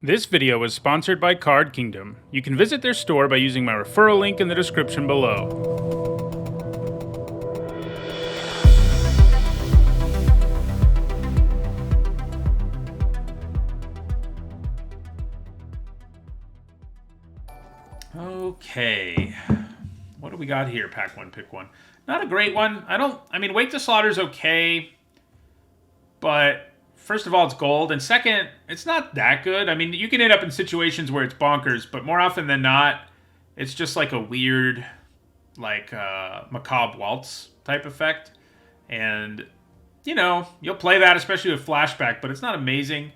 This video was sponsored by Card Kingdom. You can visit their store by using my referral link in the description below. Okay, what do we got here? Pack one, pick one. Not a great one. I mean, Wake to Slaughter's okay, but first of all, it's gold, and second, it's not that good. I mean, you can end up in situations where it's bonkers, but more often than not, it's just like a weird, like, macabre waltz type effect. And, you know, you'll play that, especially with flashback, but it's not amazing.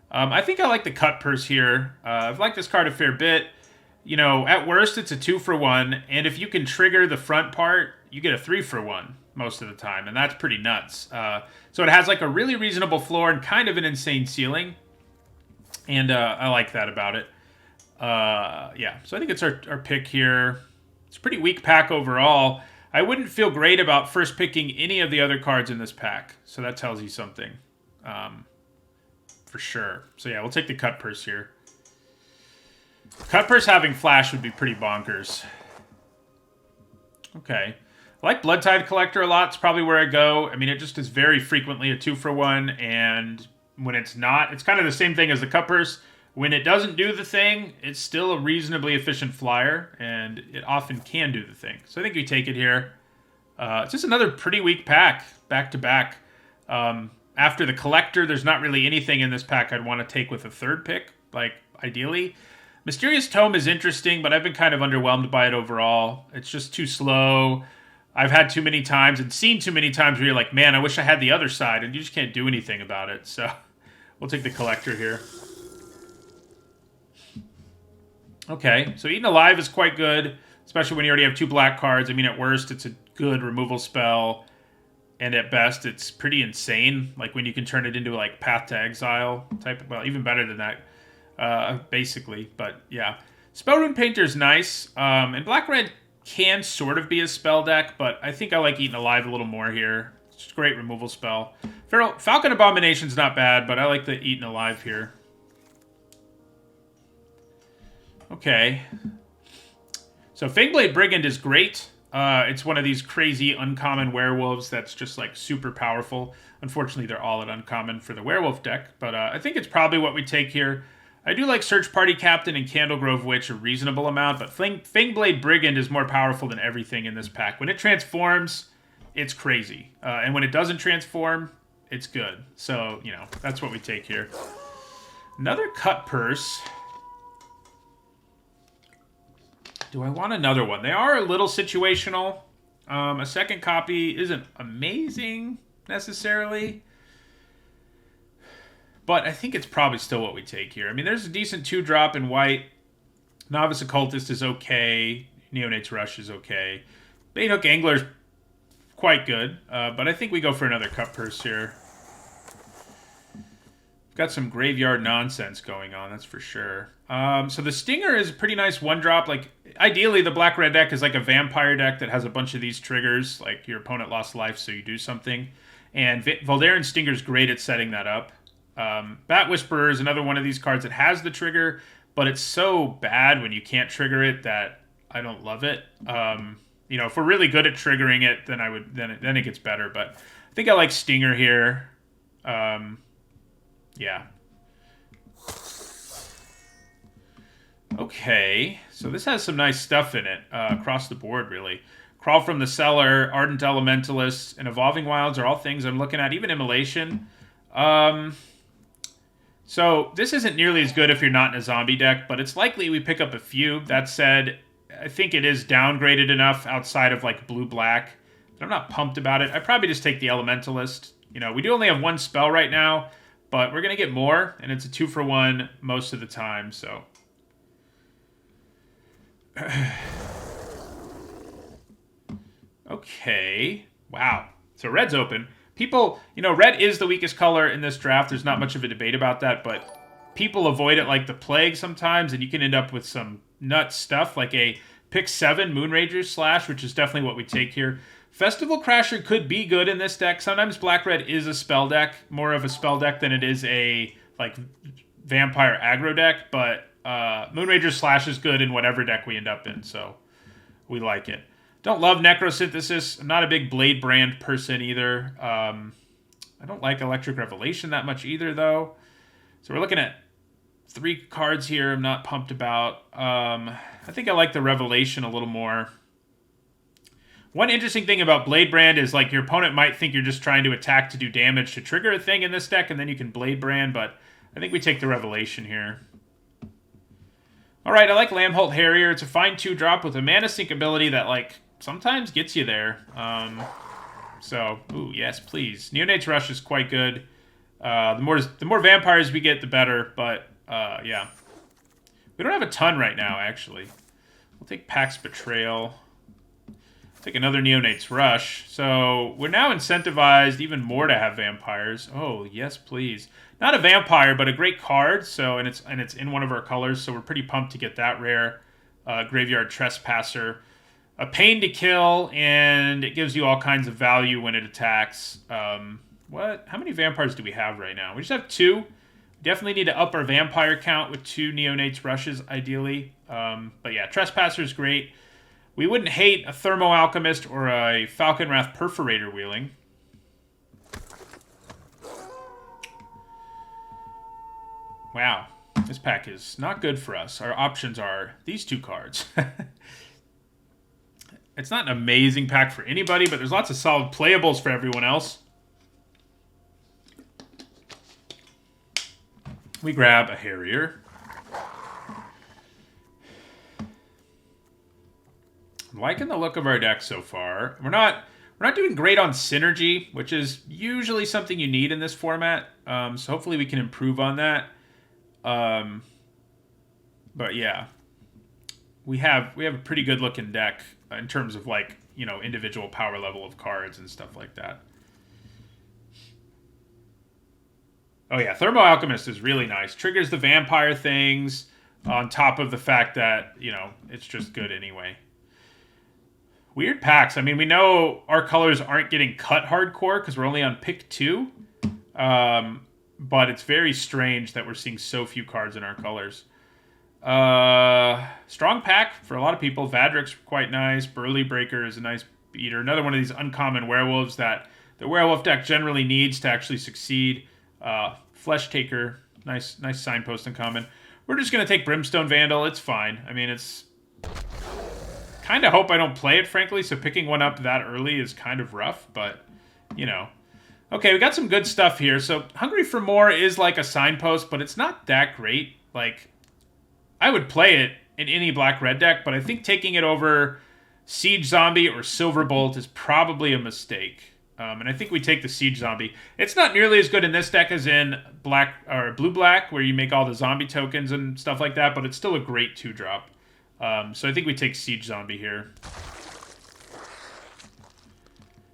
I think I like the cut purse here. I've liked this card a fair bit. You know, at worst, it's a 2-for-1, and if you can trigger the front part, you get a 3-for-1 most of the time, and that's pretty nuts. So it has like a really reasonable floor and kind of an insane ceiling, and I like that about it. Yeah, so I think it's our pick here. It's a pretty weak pack overall. I wouldn't feel great about first picking any of the other cards in this pack, so that tells you something, for sure. So yeah, we'll take the cut purse here. Cut purse having flash would be pretty bonkers. Okay. I like Blood Tide Collector a lot. It's probably where I go. I mean, it just is very frequently a 2-for-1, and when it's not, it's kind of the same thing as the cut purse. When it doesn't do the thing, it's still a reasonably efficient flyer, and it often can do the thing. So I think we take it here. It's just another pretty weak pack, back-to-back. After the Collector, there's not really anything in this pack I'd want to take with a third pick, like, ideally. Mysterious Tome is interesting, but I've been kind of underwhelmed by it overall. It's just too slow. I've had too many times and seen too many times where you're like, man, I wish I had the other side, and you just can't do anything about it. So we'll take the Collector here. Okay, so Eaten Alive is quite good, especially when you already have 2 black cards. I mean, at worst, it's a good removal spell, and at best, it's pretty insane. Like when you can turn it into like Path to Exile type. Well, even better than that. Basically, but yeah. Spellrune Painter's nice, and Black-Red can sort of be a spell deck, but I think I like Eaten Alive a little more here. It's just a great removal spell. Falcon Abomination's not bad, but I like the Eaten Alive here. Okay. So Fangblade Brigand is great. It's one of these crazy uncommon werewolves that's just like super powerful. Unfortunately, they're all at uncommon for the werewolf deck, but I think it's probably what we take here. I do like Search Party Captain and Candlegrove Witch a reasonable amount, but Fangblade Brigand is more powerful than everything in this pack. When it transforms, it's crazy. And when it doesn't transform, it's good. So, you know, that's what we take here. Another cut purse. Do I want another one? They are a little situational. A second copy isn't amazing, necessarily. But I think it's probably still what we take here. I mean, there's a decent 2-drop in white. Novice Occultist is okay. Neonate's Rush is okay. Baithook Angler's quite good. But I think we go for another cut purse here. Got some graveyard nonsense going on, that's for sure. So the Stinger is a pretty nice 1-drop. Like, ideally, the Black-Red deck is like a vampire deck that has a bunch of these triggers. Like, your opponent lost life, so you do something. And Voldaren Stinger's great at setting that up. Bat Whisperer is another one of these cards that has the trigger, but it's so bad when you can't trigger it that I don't love it. You know, if we're really good at triggering it, then then it gets better. But I think I like Stinger here. Yeah. Okay, so this has some nice stuff in it across the board, really. Crawl from the Cellar, Ardent Elementalist, and Evolving Wilds are all things I'm looking at. Even Immolation. So this isn't nearly as good if you're not in a zombie deck, but it's likely we pick up a few. That said, I think it is downgraded enough outside of like blue-black. I'm not pumped about it. I'd probably just take the Elementalist. You know, we do only have 1 spell right now, but we're going to get more, and it's a 2-for-1 most of the time, so. Okay. Wow. So red's open. People, you know, red is the weakest color in this draft. There's not much of a debate about that, but people avoid it like the plague sometimes, and you can end up with some nuts stuff, like a pick 7 Moonrager Slash, which is definitely what we take here. Festival Crasher could be good in this deck. Sometimes Black-Red is a spell deck, more of a spell deck than it is a, like, vampire aggro deck, but Moonrager Slash is good in whatever deck we end up in, so we like it. Don't love Necrosynthesis. I'm not a big Blade Brand person either. I don't like Electric Revelation that much either, though. So we're looking at 3 cards here I'm not pumped about. I think I like the Revelation a little more. One interesting thing about Blade Brand is like your opponent might think you're just trying to attack to do damage to trigger a thing in this deck, and then you can Blade Brand, but I think we take the Revelation here. Alright, I like Lambholt Harrier. It's a fine 2-drop with a mana sink ability that like sometimes gets you there. So, ooh, yes, please. Neonate's Rush is quite good. The more vampires we get, the better, but yeah. We don't have a ton right now, actually. We'll take Pax Betrayal. Take another Neonate's Rush. So we're now incentivized even more to have vampires. Oh, yes, please. Not a vampire, but a great card. So and it's in one of our colors, so we're pretty pumped to get that rare. Graveyard Trespasser. A pain to kill, and it gives you all kinds of value when it attacks. What? How many vampires do we have right now? We just have 2. Definitely need to up our vampire count with 2 Neonate's Rushes, ideally. But yeah, Trespasser is great. We wouldn't hate a Thermo Alchemist or a Falcon Wrath Perforator wheeling. Wow, this pack is not good for us. Our options are these 2 cards. It's not an amazing pack for anybody, but there's lots of solid playables for everyone else. We grab a Harrier. I'm liking the look of our deck so far. We're not doing great on synergy, which is usually something you need in this format. So hopefully we can improve on that. But yeah, we have a pretty good looking deck in terms of like, you know, individual power level of cards and stuff like that. Oh yeah, Thermo Alchemist is really nice. Triggers the vampire things on top of the fact that, you know, it's just good anyway. Weird packs. I mean, we know our colors aren't getting cut hardcore because we're only on pick 2. But it's very strange that we're seeing so few cards in our colors. Strong pack for a lot of people. Vadric's quite nice. Burly Breaker is a nice beater. Another one of these uncommon werewolves that the werewolf deck generally needs to actually succeed. Flesh Taker, nice signpost uncommon. We're just going to take Brimstone Vandal. It's fine. I mean, it's... kind of hope I don't play it, frankly, so picking one up that early is kind of rough, but, you know. Okay, we got some good stuff here. So Hungry for More is like a signpost, but it's not that great. Like, I would play it in any black-red deck, but I think taking it over Siege Zombie or Silverbolt is probably a mistake. And I think we take the Siege Zombie. It's not nearly as good in this deck as in black or blue-black, where you make all the zombie tokens and stuff like that, but it's still a great 2-drop. So I think we take Siege Zombie here.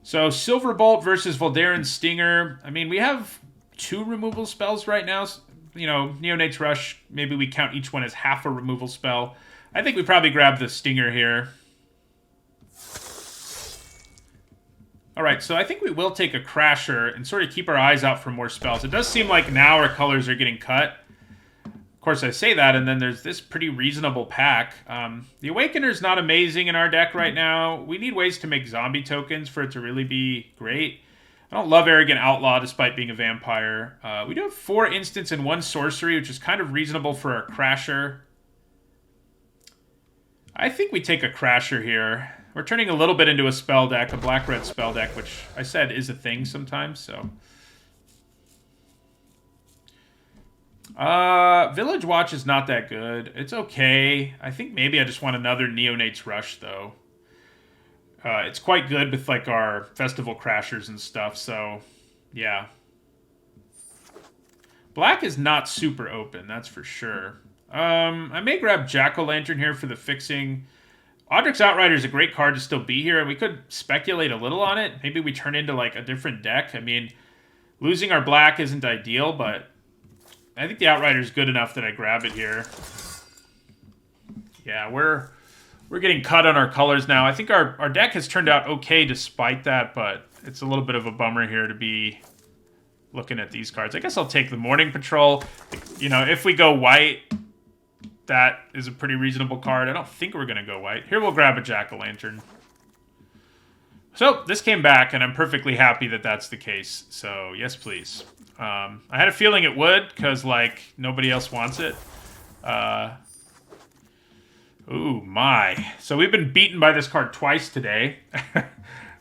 So Silverbolt versus Voldaren Stinger. I mean, we have 2 removal spells right now. You know, Neonate's Rush, maybe we count each one as half a removal spell. I think we probably grab the Stinger here. Alright, so I think we will take a Crasher and sort of keep our eyes out for more spells. It does seem like now our colors are getting cut. Of course, I say that, and then there's this pretty reasonable pack. The Awakener's not amazing in our deck right now. We need ways to make zombie tokens for it to really be great. I don't love Arrogant Outlaw, despite being a vampire. We do have 4 instants and 1 sorcery, which is kind of reasonable for our Crasher. I think we take a Crasher here. We're turning a little bit into a spell deck, a black-red spell deck, which I said is a thing sometimes, so... Village Watch is not that good. It's okay. I think maybe I just want another Neonate's Rush, though. It's quite good with, like, our Festival Crashers and stuff, so, yeah. Black is not super open, that's for sure. I may grab Jack-O-Lantern here for the fixing. Audric's Outrider is a great card to still be here, and we could speculate a little on it. Maybe we turn into, like, a different deck. I mean, losing our black isn't ideal, but... I think the Outrider is good enough that I grab it here. Yeah, we're getting cut on our colors now. I think our deck has turned out okay despite that, but it's a little bit of a bummer here to be looking at these cards. I guess I'll take the Morning Patrol. You know, if we go white, that is a pretty reasonable card. I don't think we're going to go white. Here we'll grab a Jack-o'-lantern. So this came back, and I'm perfectly happy that that's the case. So yes, please. I had a feeling it would, because, like, nobody else wants it. Ooh, my. So we've been beaten by this card twice today.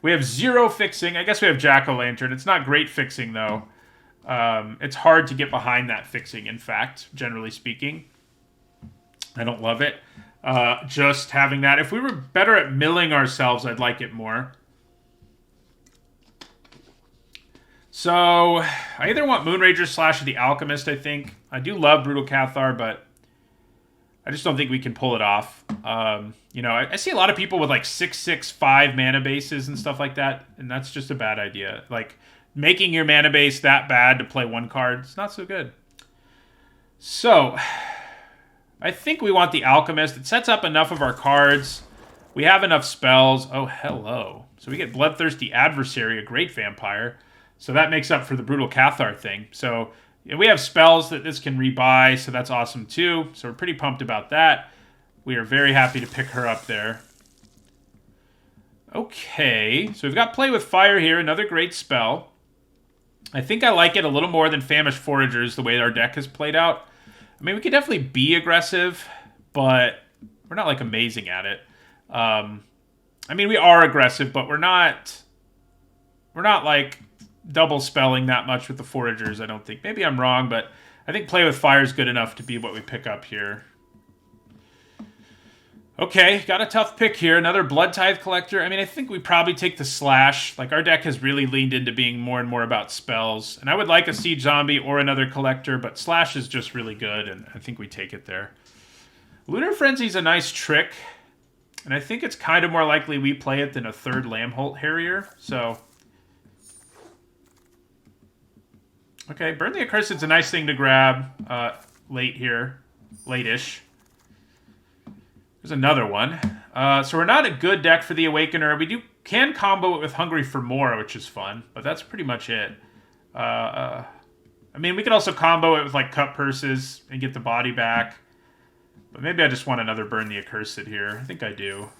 We have 0 fixing. I guess we have Jack-o'-lantern. It's not great fixing, though. It's hard to get behind that fixing, in fact, generally speaking. I don't love it. Just having that. If we were better at milling ourselves, I'd like it more. So, I either want Moonrager / the Alchemist, I think. I do love Brutal Cathar, but I just don't think we can pull it off. You know, I see a lot of people with like 6/6/5 mana bases and stuff like that, and that's just a bad idea. Like, making your mana base that bad to play one card, it's not so good. So, I think we want the Alchemist. It sets up enough of our cards. We have enough spells. Oh, hello. So we get Bloodthirsty Adversary, a great vampire. So that makes up for the Brutal Cathar thing. So we have spells that this can rebuy, so that's awesome too. So we're pretty pumped about that. We are very happy to pick her up there. Okay, so we've got Play with Fire here, another great spell. I think I like it a little more than Famished Foragers, the way our deck has played out. I mean, we could definitely be aggressive, but we're not, like, amazing at it. I mean, we are aggressive, but we're not, like, double spelling that much with the Foragers, I don't think. Maybe I'm wrong, but I think Play with Fire is good enough to be what we pick up here. Okay, got a tough pick here. Another Blood Tithe Collector. I mean, I think we probably take the Slash. Like, our deck has really leaned into being more and more about spells. And I would like a Siege Zombie or another Collector, but Slash is just really good, and I think we take it there. Lunar Frenzy's a nice trick, and I think it's kind of more likely we play it than a third Lambholt Harrier, so... Okay, Burn the Accursed's a nice thing to grab late here. Late-ish. There's another one. So we're not a good deck for the Awakener. We can combo it with Hungry for More, which is fun, but that's pretty much it. I mean, we could also combo it with, like, Cut Purses and get the body back. But maybe I just want another Burn the Accursed here. I think I do.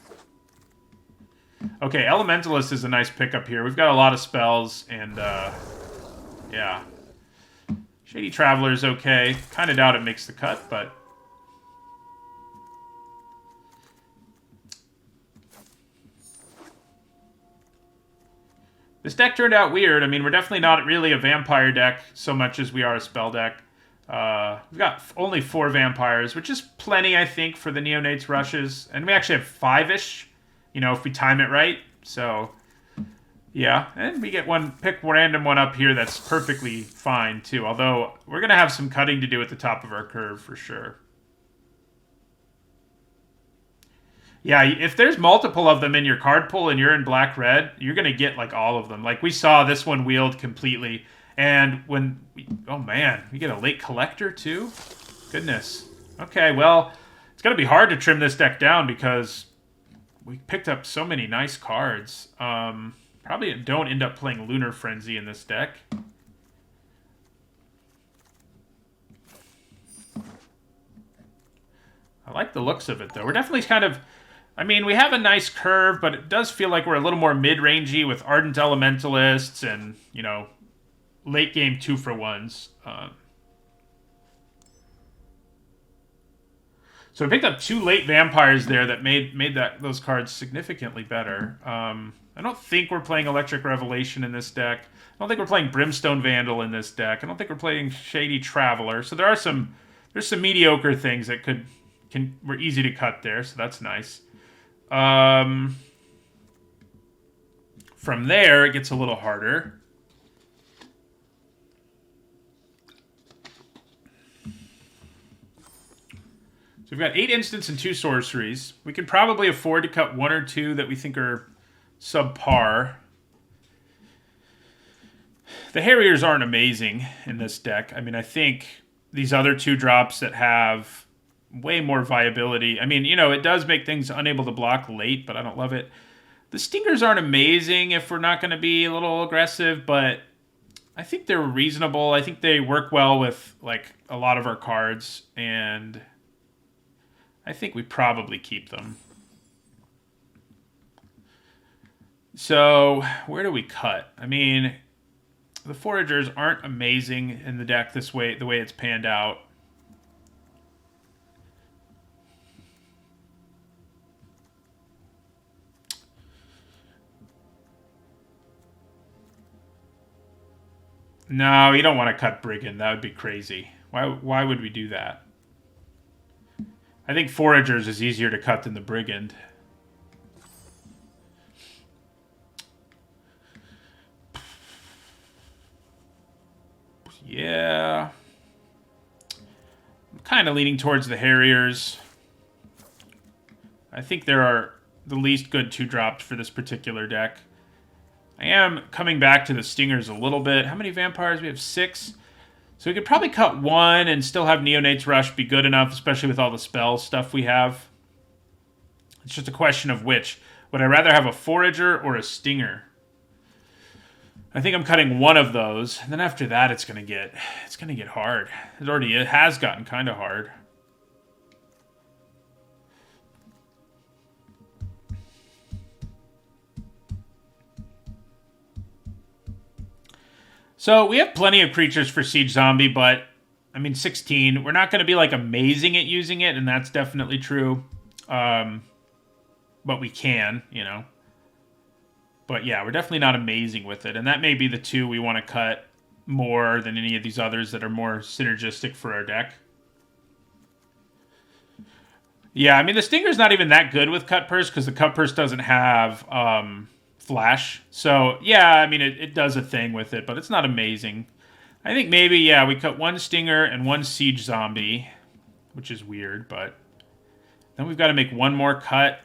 Okay, Elementalist is a nice pickup here. We've got a lot of spells, and, yeah. Shady Traveler is okay. Kind of doubt it makes the cut, but... This deck turned out weird. I mean, we're definitely not really a vampire deck so much as we are a spell deck. We've got only 4 vampires, which is plenty, I think, for the Neonates rushes. And we actually have 5-ish, you know, if we time it right. So... yeah, and we get pick random one up here that's perfectly fine, too. Although, we're going to have some cutting to do at the top of our curve, for sure. Yeah, if there's multiple of them in your card pool and you're in black-red, you're going to get, like, all of them. Like, we saw this one wheeled completely. And when... oh, man, we get a late Collector, too? Goodness. Okay, well, it's going to be hard to trim this deck down because we picked up so many nice cards. Probably don't end up playing Lunar Frenzy in this deck. I like the looks of it, though. We're definitely kind of... I mean, we have a nice curve, but it does feel like we're a little more mid-rangey with Ardent Elementalists and, you know, late-game 2-for-1s. So we picked up 2 late Vampires there that made those cards significantly better. I don't think we're playing Electric Revelation in this deck. I don't think we're playing Brimstone Vandal in this deck. I don't think we're playing Shady Traveler. So there's some mediocre things that were easy to cut there, so that's nice. From there, it gets a little harder. So we've got 8 instants and 2 sorceries. We can probably afford to cut 1 or 2 that we think are subpar. The Harriers aren't amazing in this deck. I mean, I think these other 2 drops that have way more viability. I mean, you know, it does make things unable to block late, but I don't love it. The Stingers aren't amazing if we're not going to be a little aggressive, but I think they're reasonable. I think they work well with like a lot of our cards, and I think we probably keep them. So where do we cut? I mean, the foragers aren't amazing in the deck this way, the way it's panned out. No, you don't want to cut Brigand. That would be crazy. Why would we do that? I think Foragers is easier to cut than the Brigand. Yeah. I'm kind of leaning towards the Harriers. I think there are the least good 2-drops for this particular deck. I am coming back to the Stingers a little bit. How many vampires? We have 6. So we could probably cut 1 and still have Neonate's Rush be good enough, especially with all the spell stuff we have. It's just a question of which. Would I rather have a Forager or a Stinger? I think I'm cutting one of those, and then after that it's gonna get hard. It has gotten kind of hard. So we have plenty of creatures for Siege Zombie, but I mean 16. We're not going to be like amazing at using it, and that's definitely true. But we can, you know. But yeah, we're definitely not amazing with it, and that may be the 2 we want to cut more than any of these others that are more synergistic for our deck. Yeah, I mean the Stinger's not even that good with Cut Purse because the Cut Purse doesn't have Flash. So, yeah, I mean, it does a thing with it, but it's not amazing. I think maybe, yeah, we cut 1 Stinger and 1 Siege Zombie, which is weird, but then we've got to make 1 more cut.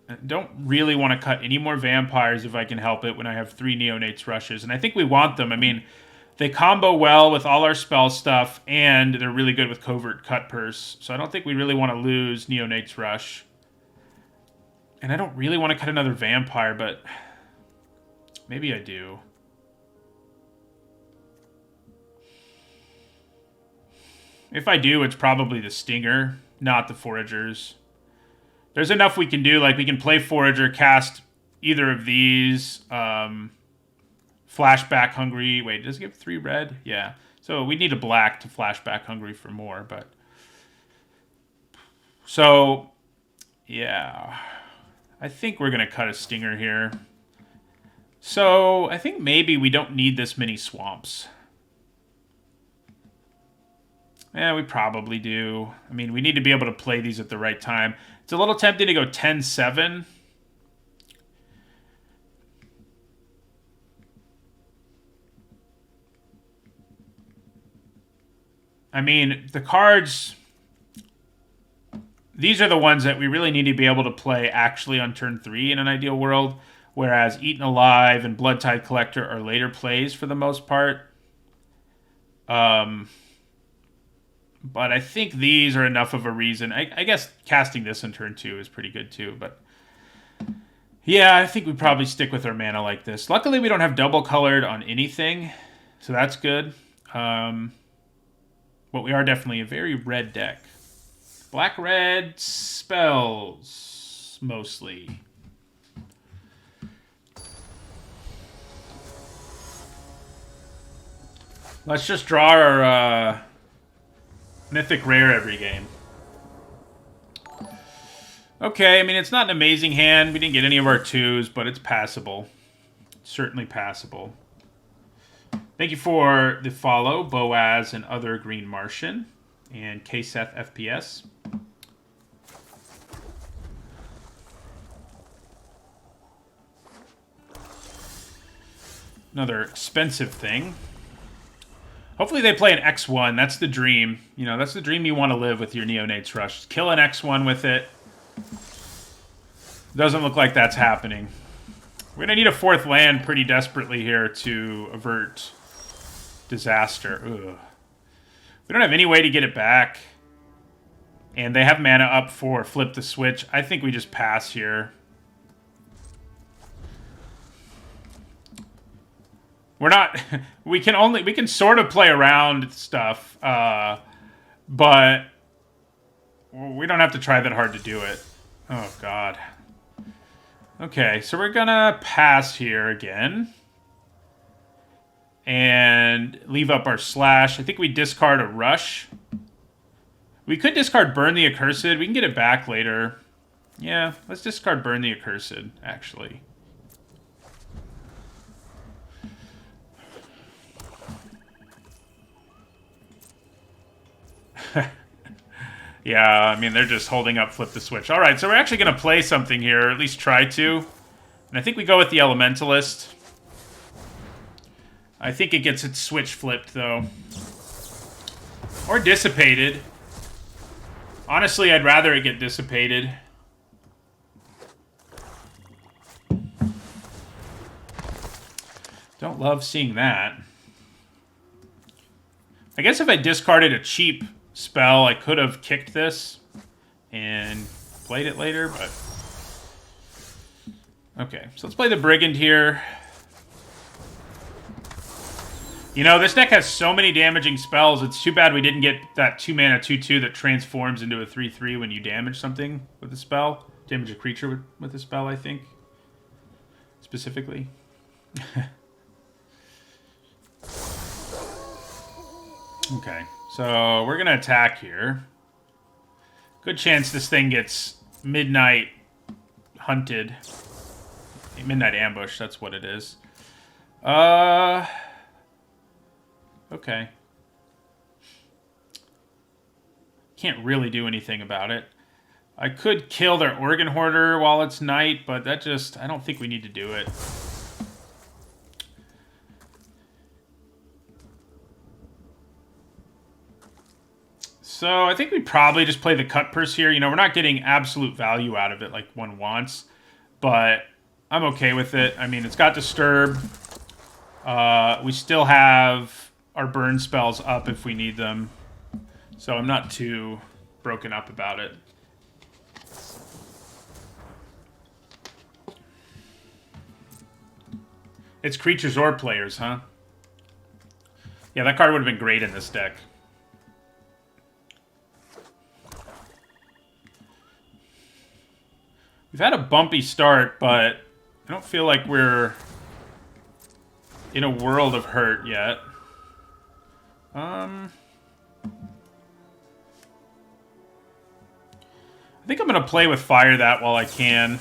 I don't really want to cut any more Vampires if I can help it when I have 3 Neonates Rushes, and I think we want them. I mean, they combo well with all our spell stuff, and they're really good with Covert Cut Purse, so I don't think we really want to lose Neonates Rush. And I don't really want to cut another Vampire, but maybe I do. If I do, it's probably the Stinger, not the Foragers. There's enough we can do. Like, we can play Forager, cast either of these. Flashback Hungry. Wait, does it give 3 red? Yeah. So we need a black to Flashback Hungry for more, but... So, yeah. I think we're going to cut a Stinger here. So, I think maybe we don't need this many swamps. Yeah, we probably do. I mean, we need to be able to play these at the right time. It's a little tempting to go 10-7. I mean, the cards... These are the ones that we really need to be able to play actually on turn 3 in an ideal world. Whereas Eaten Alive and Bloodtide Collector are later plays for the most part. But I think these are enough of a reason. I guess casting this in turn 2 is pretty good too. But yeah, I think we probably stick with our mana like this. Luckily, we don't have double colored on anything. So that's good. But we are definitely a very red deck. Black-red spells, mostly. Let's just draw our mythic rare every game. Okay, I mean, it's not an amazing hand. We didn't get any of our 2s, but it's passable. Certainly passable. Thank you for the follow, Boaz and Other Green Martian, and Kseth FPS. Another expensive thing. Hopefully they play an X1. That's the dream. You know, that's the dream you want to live with your Neonates Rush. Kill an X1 with it. Doesn't look like that's happening. We're going to need a 4th land pretty desperately here to avert disaster. Ugh. We don't have any way to get it back. And they have mana up for Flip the Switch. I think we just pass here. We're not. We can sort of play around stuff, but we don't have to try that hard to do it. Oh God. Okay, so we're gonna pass here again. And leave up our slash. I think we discard a rush. We could discard Burn the Accursed. We can get it back later. Yeah, let's discard Burn the Accursed, actually. Yeah, I mean, they're just holding up Flip the Switch. All right, so we're actually going to play something here, or at least try to. And I think we go with the Elementalist. I think it gets its switch flipped, though. Or dissipated. Honestly, I'd rather it get dissipated. Don't love seeing that. I guess if I discarded a cheap spell, I could have kicked this and played it later, but... Okay, so let's play the Brigand here. You know, this deck has so many damaging spells. It's too bad we didn't get that 2-mana 2/2 that transforms into a 3/3 when you damage something with a spell. Damage a creature with a spell, I think. Specifically. Okay, so we're going to attack here. Good chance this thing gets Midnight hunted. Midnight Ambush, that's what it is. Okay. Can't really do anything about it. I could kill their Organ Hoarder while it's night, but that just... I don't think we need to do it. So I think we probably just play the Cut Purse here. You know, we're not getting absolute value out of it like one wants, but I'm okay with it. I mean, it's got Disturb. We still have our burn spells up if we need them. So I'm not too broken up about it. It's creatures or players, huh? Yeah, that card would have been great in this deck. We've had a bumpy start, but I don't feel like we're in a world of hurt yet. I think I'm going to play with Fire that while I can.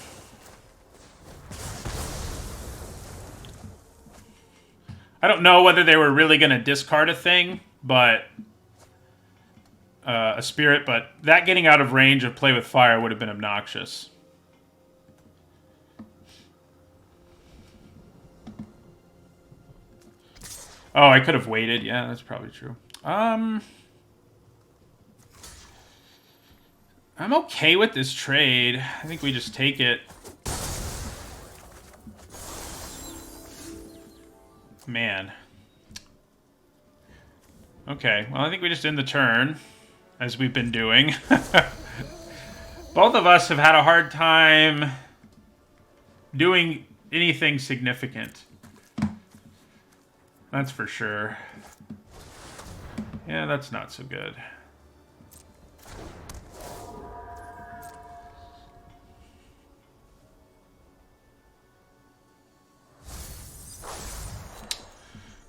I don't know whether they were really going to discard a thing, but... a Spirit, but that getting out of range of Play with Fire would have been obnoxious. Oh, I could have waited. Yeah, that's probably true. I'm okay with this trade. I think we just take it. Man. Okay, well, I think we just end the turn, as we've been doing. Both of us have had a hard time doing anything significant. That's for sure. Yeah, that's not so good.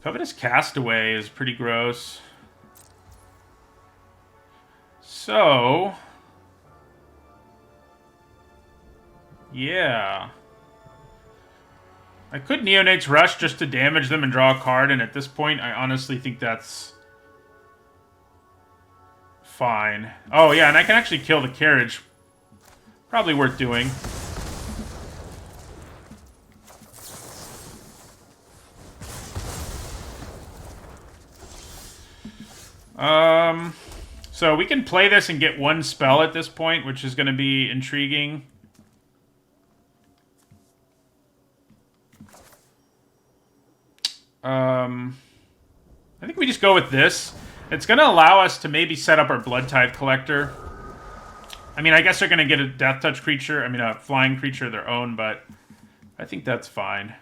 Covetous Castaway is pretty gross. So... yeah. I could Neonate's Rush just to damage them and draw a card, and at this point, I honestly think that's fine. Oh, yeah, and I can actually kill the carriage. Probably worth doing. So we can play this and get one spell at this point, which is going to be intriguing. I think we just go with this. It's going to allow us to maybe set up our Blood Tithe Collector. I mean, I guess they're going to get a Death Touch creature. I mean, a flying creature of their own, but I think that's fine.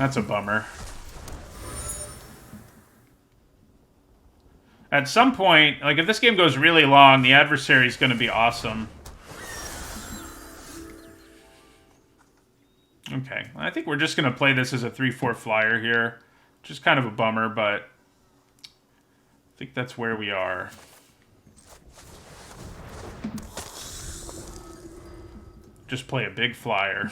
That's a bummer. At some point, like if this game goes really long, the adversary is going to be awesome. Okay, I think we're just going to play this as a 3/4 flyer here. Which is kind of a bummer, but I think that's where we are. Just play a big flyer.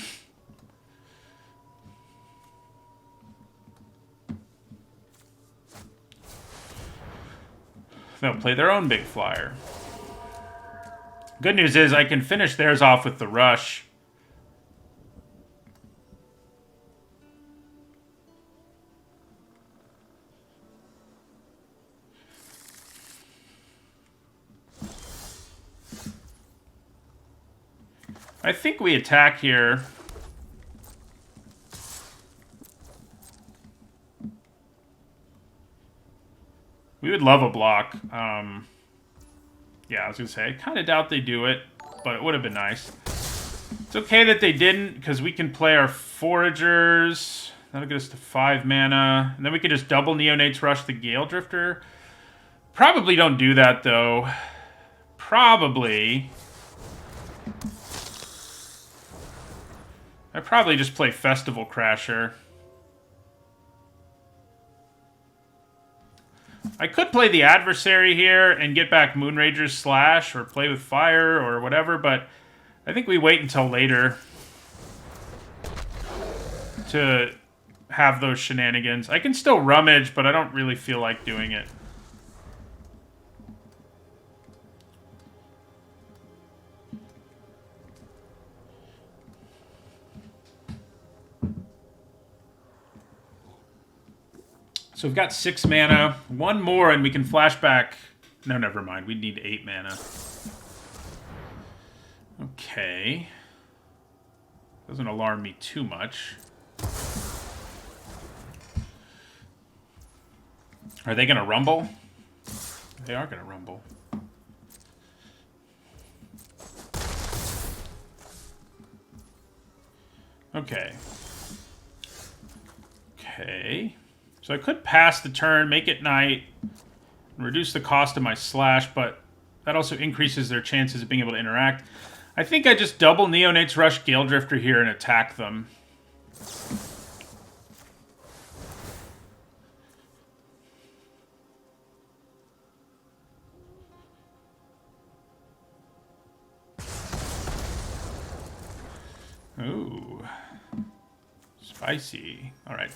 They'll play their own big flyer. Good news is I can finish theirs off with the rush. I think we attack here. We would love a block. Yeah, I was going to say, I kind of doubt they do it, but it would have been nice. It's okay that they didn't, because we can play our Foragers. That'll get us to 5 mana. And then we can just double Neonates Rush the Gale Drifter. Probably don't do that, though. Probably. I probably just play Festival Crasher. I could play the adversary here and get back Moonrager's Slash or play with fire or whatever, but I think we wait until later to have those shenanigans. I can still rummage, but I don't really feel like doing it. So we've got 6 mana. One more and we can flashback. No, never mind. We need 8 mana. Okay. Doesn't alarm me too much. Are they going to rumble? They are going to rumble. Okay. Okay. So I could pass the turn, make it night, and reduce the cost of my slash, but that also increases their chances of being able to interact. I think I just double Neonates Rush Gale Drifter here and attack them. Ooh. Spicy. Alright.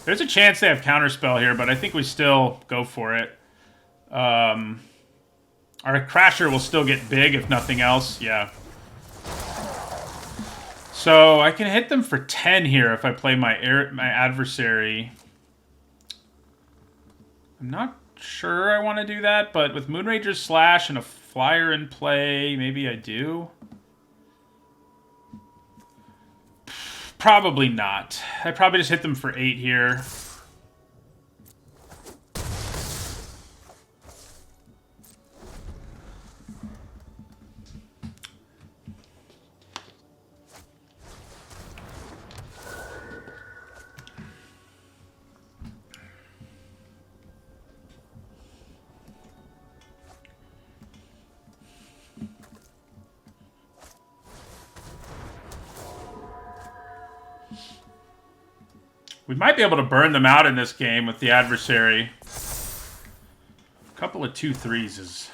There's a chance they have Counterspell here, but I think we still go for it. Our Crasher will still get big, if nothing else. Yeah. So I can hit them for 10 here if I play my adversary. I'm not sure I want to do that, but with Moonrager's Slash and a flyer in play, maybe I do. Probably not. I probably just hit them for 8 here. We might be able to burn them out in this game with the adversary. A couple of 2/3s is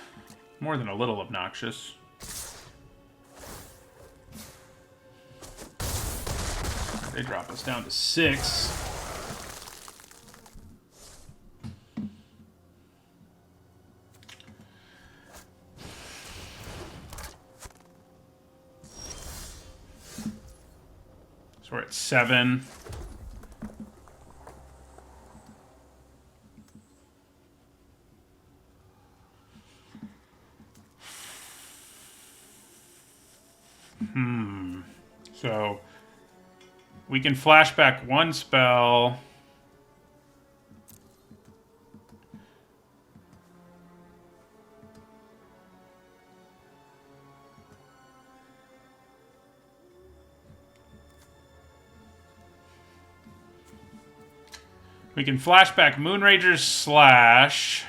more than a little obnoxious. They drop us down to 6. So we're at 7. So we can flashback 1 spell. We can flashback Moonrager's Slash.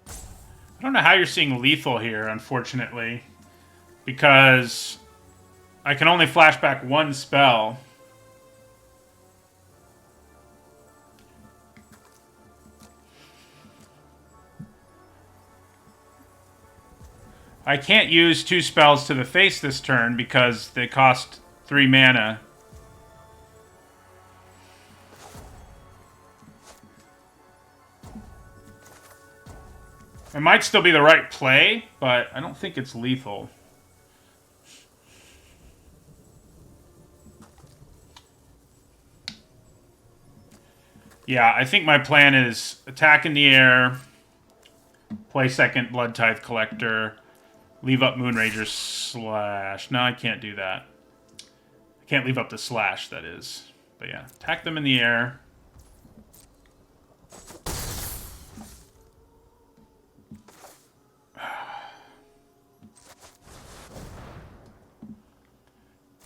I don't know how you're seeing lethal here, unfortunately. Because I can only flashback one spell. I can't use 2 spells to the face this turn because they cost 3 mana. It might still be the right play, but I don't think it's lethal. Yeah, I think my plan is attack in the air, play second Blood Tithe Collector, leave up Moonrager's Slash. No, I can't do that. I can't leave up the Slash, that is. But yeah, attack them in the air.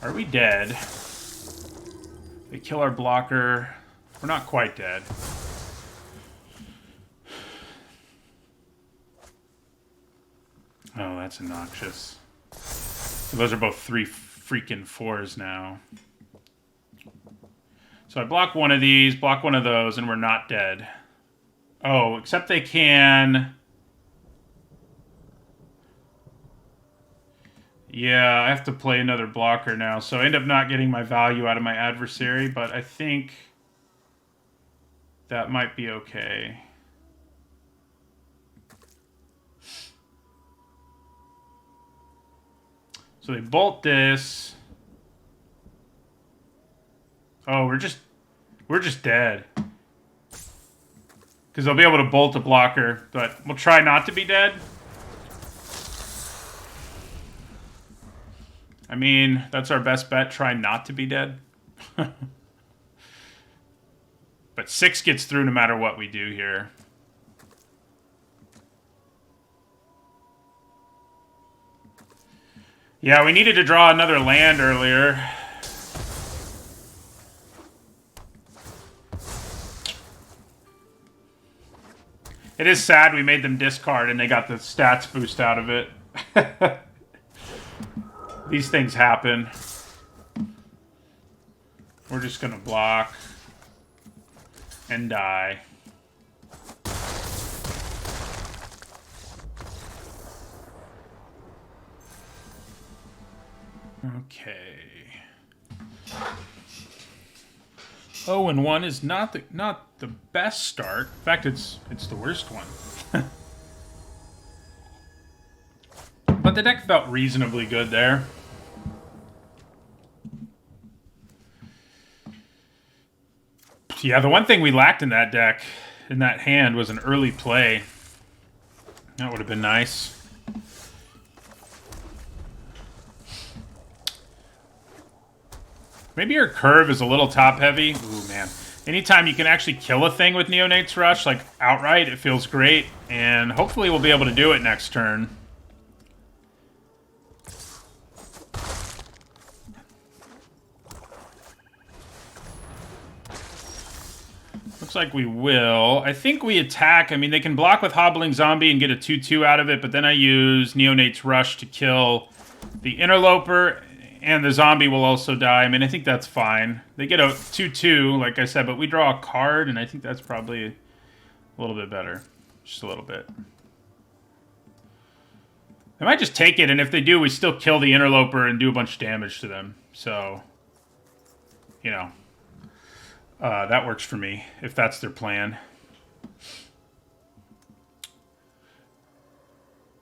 Are we dead? They kill our blocker. We're not quite dead. Oh, that's obnoxious. So those are both 3 freaking 4s now. So I block one of these, block one of those, and we're not dead. Oh, except they can... Yeah, I have to play another blocker now, so I end up not getting my value out of my adversary, but I think that might be okay. So they bolt this. Oh, we're just dead. Because they'll be able to bolt a blocker, but we'll try not to be dead. I mean, that's our best bet. Try not to be dead. But 6 gets through no matter what we do here. Yeah, we needed to draw another land earlier. It is sad we made them discard and they got the stats boost out of it. These things happen. We're just gonna block and die. Okay. 0-1 is not the best start. In fact, it's the worst one. But the deck felt reasonably good there. Yeah, the one thing we lacked in that deck, in that hand, was an early play. That would have been nice. Maybe your curve is a little top-heavy. Ooh, man. Anytime you can actually kill a thing with Neonate's Rush, like, outright, it feels great. And hopefully we'll be able to do it next turn. Looks like we will. I think we attack. I mean, they can block with Hobbling Zombie and get a 2-2 out of it, but then I use Neonate's Rush to kill the Interloper, and the zombie will also die. I mean, I think that's fine. They get a 2-2, like I said, but we draw a card, and I think that's probably a little bit better. Just a little bit. They might just take it, and if they do, we still kill the Interloper and do a bunch of damage to them. So, you know. That works for me, if that's their plan.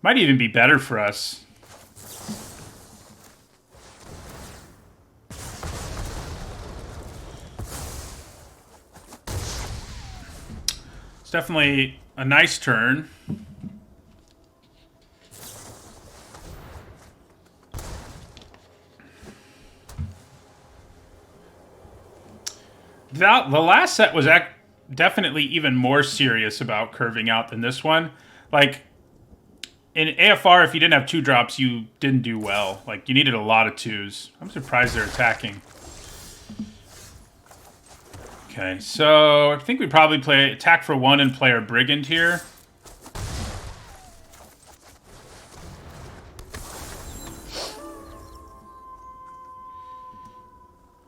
Might even be better for us. It's definitely a nice turn. The last set was definitely even more serious about curving out than this one. Like, in AFR, if you didn't have 2 drops, you didn't do well. Like, you needed a lot of 2s. I'm surprised they're attacking. Okay, so I think we probably play attack for 1 and play our Brigand here.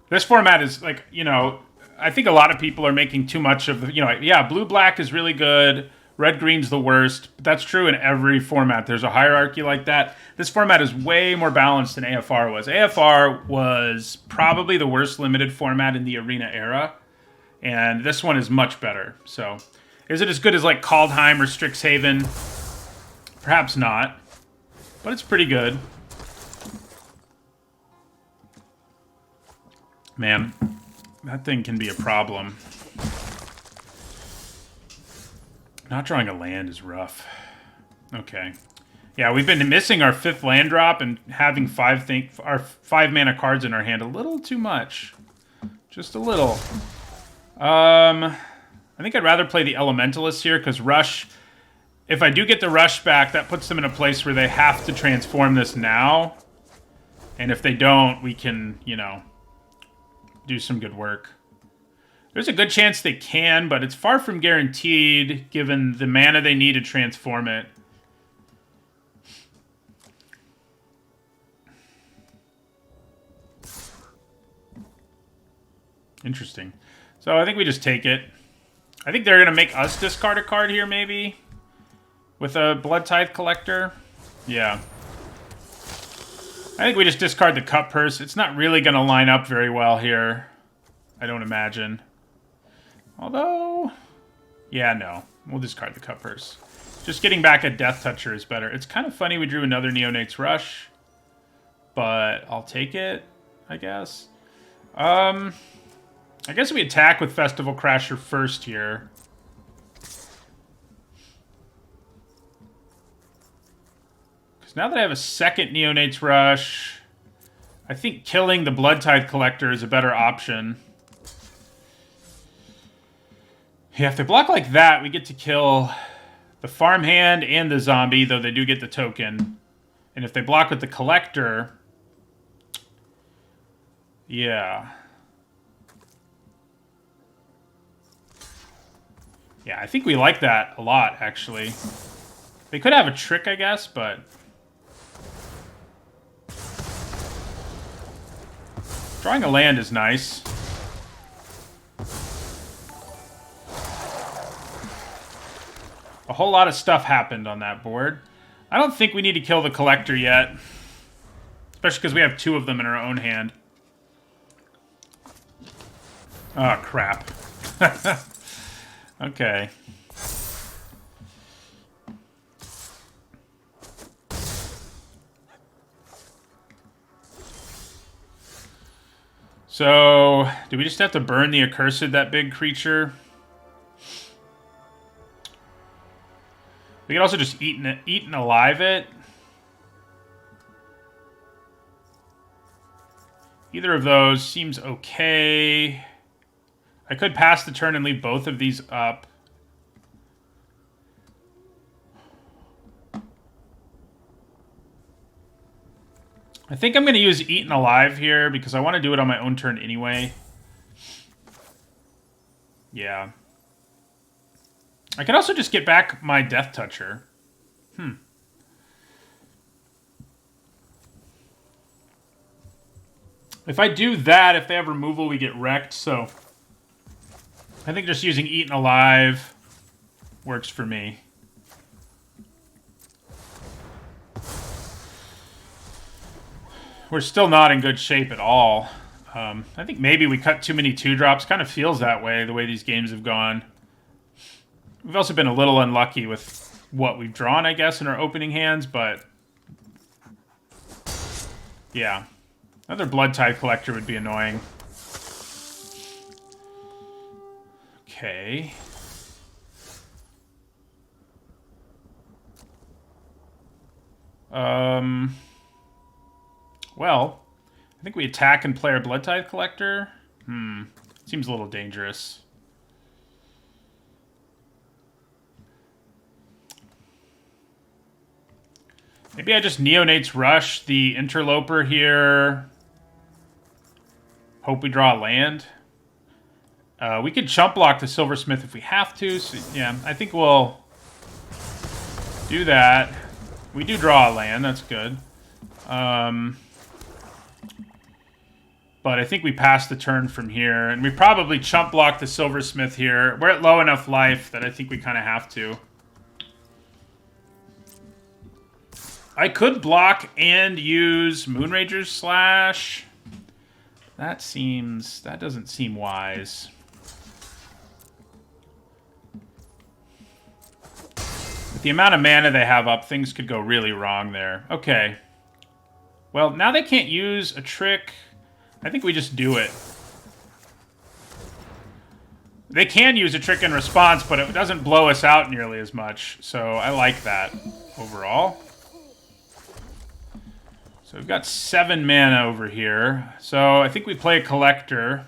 This format is like, you know, I think a lot of people are making too much of the, you know, yeah, blue-black is really good, red-green's the worst. But that's true in every format. There's a hierarchy like that. This format is way more balanced than AFR was. AFR was probably the worst limited format in the Arena era, and this one is much better. So, is it as good as like Kaldheim or Strixhaven? Perhaps not, but it's pretty good. Man, that thing can be a problem. Not drawing a land is rough. Okay. Yeah, we've been missing our 5th land drop and having our 5 mana cards in our hand a little too much. Just a little. I think I'd rather play the Elementalist here, because Rush... If I do get the Rush back, that puts them in a place where they have to transform this now. And if they don't, we can, you know, do some good work. There's a good chance they can, but it's far from guaranteed, given the mana they need to transform it. Interesting. So I think we just take it. I think they're going to make us discard a card here, maybe. With a Blood Tithe Collector. Yeah. I think we just discard the Cut Purse. It's not really going to line up very well here. I don't imagine. Although... Yeah, no. We'll discard the Cut Purse. Just getting back a Death Toucher is better. It's kind of funny we drew another Neonate's Rush. But I'll take it, I guess. I guess we attack with Festival Crasher first here. Because now that I have a second Neonate's Rush, I think killing the Blood Tithe Collector is a better option. Yeah, if they block like that, we get to kill the farmhand and the zombie, though they do get the token. And if they block with the Collector... Yeah. Yeah, I think we like that a lot, actually. They could have a trick, I guess, but... Drawing a land is nice. A whole lot of stuff happened on that board. I don't think we need to kill the Collector yet. Especially because we have 2 of them in our own hand. Oh, crap. Okay. So, do we just have to burn the Accursed, that big creature? We could also just eat and alive it. Either of those seems okay. I could pass the turn and leave both of these up. I think I'm going to use Eaten Alive here because I want to do it on my own turn anyway. Yeah. I can also just get back my Death Toucher. If I do that, if they have removal, we get wrecked, so... I think just using Eaten Alive works for me. We're still not in good shape at all. I think maybe we cut too many 2-drops. Kind of feels that way, the way these games have gone. We've also been a little unlucky with what we've drawn, I guess, in our opening hands, but... Yeah. Another Blood Tithe Collector would be annoying. Okay. Well, I think we attack and play our Blood Tithe Collector. Seems a little dangerous. Maybe I just Neonate's Rush the Interloper here. Hope we draw a land. We could chump block the Silversmith if we have to. So, yeah, I think we'll do that. We do draw a land. That's good. But I think we pass the turn from here. And we probably chump block the Silversmith here. We're at low enough life that I think we kind of have to. I could block and use Moonrager's Slash. That doesn't seem wise. With the amount of mana they have up, things could go really wrong there. Okay. Well, now they can't use a trick. I think we just do it. They can use a trick in response, but it doesn't blow us out nearly as much. So I like that overall. So we've got 7 mana over here. So I think we play a Collector.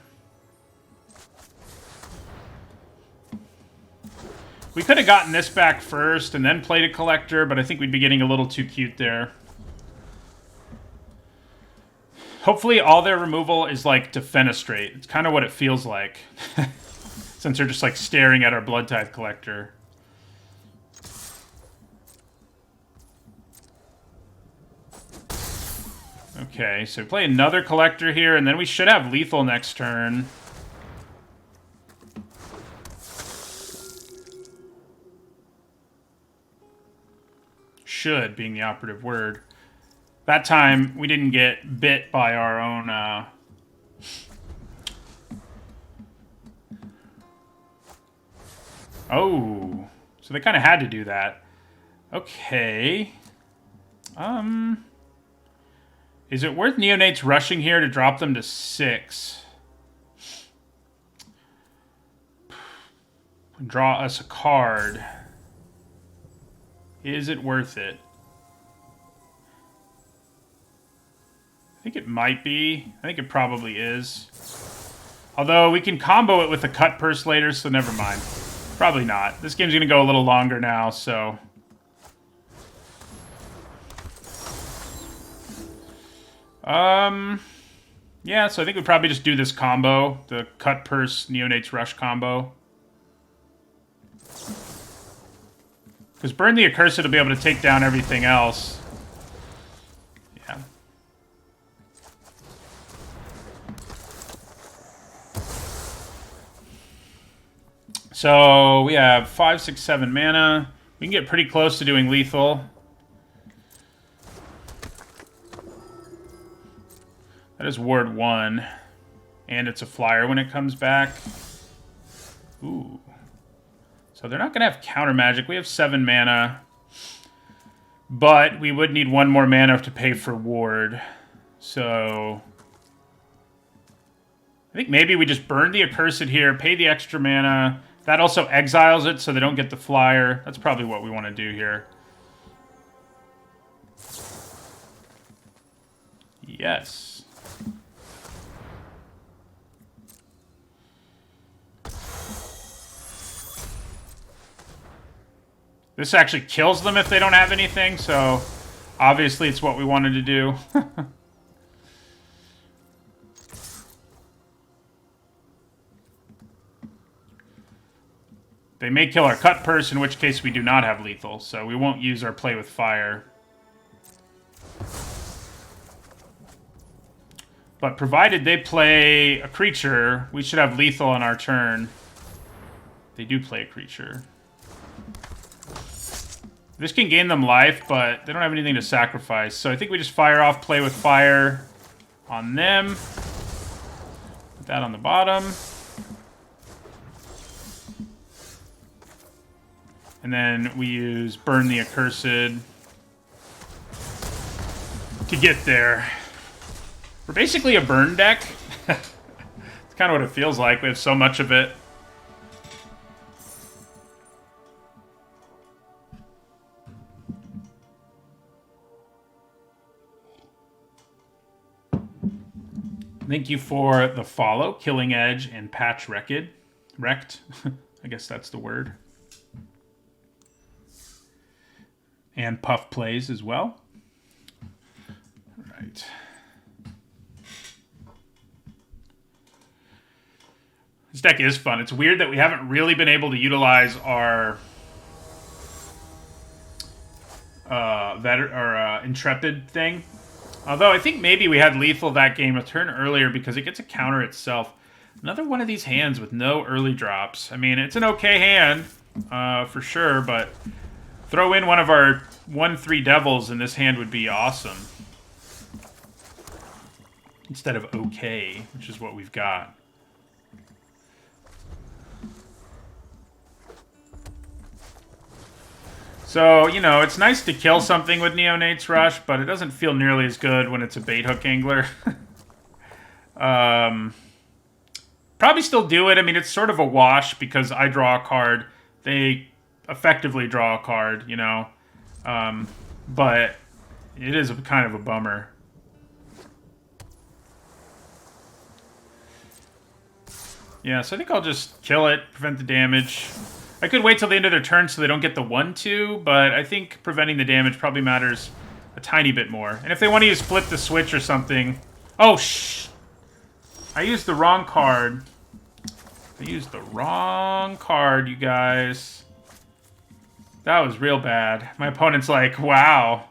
We could have gotten this back first and then played a Collector, but I think we'd be getting a little too cute there. Hopefully all their removal is like Defenestrate. It's kind of what it feels like. Since they're just like staring at our Blood Tithe Collector. Okay, so we play another Collector here, and then we should have lethal next turn. Should being the operative word. That time, we didn't get bit by our own... Oh, so they kind of had to do that. Okay. Is it worth Neonates rushing here to drop them to 6? Draw us a card. Is it worth it? I think it might be. I think it probably is. Although we can combo it with a Cut Purse later, so never mind. Probably not. This game's going to go a little longer now, so... Yeah, so I think we probably just do this combo. The Cut Purse Neonates Rush combo. Because Burn the Accursed will be able to take down everything else. Yeah. So we have 5, 6, 7 mana. We can get pretty close to doing lethal. That is Ward 1. And it's a flyer when it comes back. Ooh. So they're not going to have counter magic. We have 7 mana. But we would need 1 more mana to pay for Ward. So I think maybe we just burn the Accursed here, pay the extra mana. That also exiles it so they don't get the flyer. That's probably what we want to do here. Yes. This actually kills them if they don't have anything, so obviously it's what we wanted to do. They may kill our Cut Purse, in which case we do not have lethal, so we won't use our Play with Fire. But provided they play a creature, we should have lethal on our turn. They do play a creature. This can gain them life, but they don't have anything to sacrifice. So I think we just fire off Play with Fire on them. Put that on the bottom. And then we use Burn the Accursed to get there. We're basically a burn deck. It's kind of what it feels like. We have so much of it. Thank you for the follow, Killing Edge and Patch Wrecked. Wrecked. I guess that's the word. And Puff Plays as well. All right. deck is fun. It's weird that we haven't really been able to utilize our Intrepid thing. Although I think maybe we had lethal that game a turn earlier because it gets a counter itself. Another one of these hands with no early drops. I mean, it's an okay hand, for sure, but throw in one of our 1/3 devils and this hand would be awesome. Instead of okay, which is what we've got. So, you know, it's nice to kill something with Neonate's Rush, but it doesn't feel nearly as good when it's a bait hook angler. Probably still do it. I mean, it's sort of a wash because I draw a card. They effectively draw a card, you know. But it is kind of a bummer. Yeah, so I think I'll just kill it, prevent the damage. I could wait till the end of their turn so they don't get the 1/2, but I think preventing the damage probably matters a tiny bit more. And if they want to use Flip the Switch or something... Oh, shh! I used the wrong card. I used the wrong card, you guys. That was real bad. My opponent's like, wow.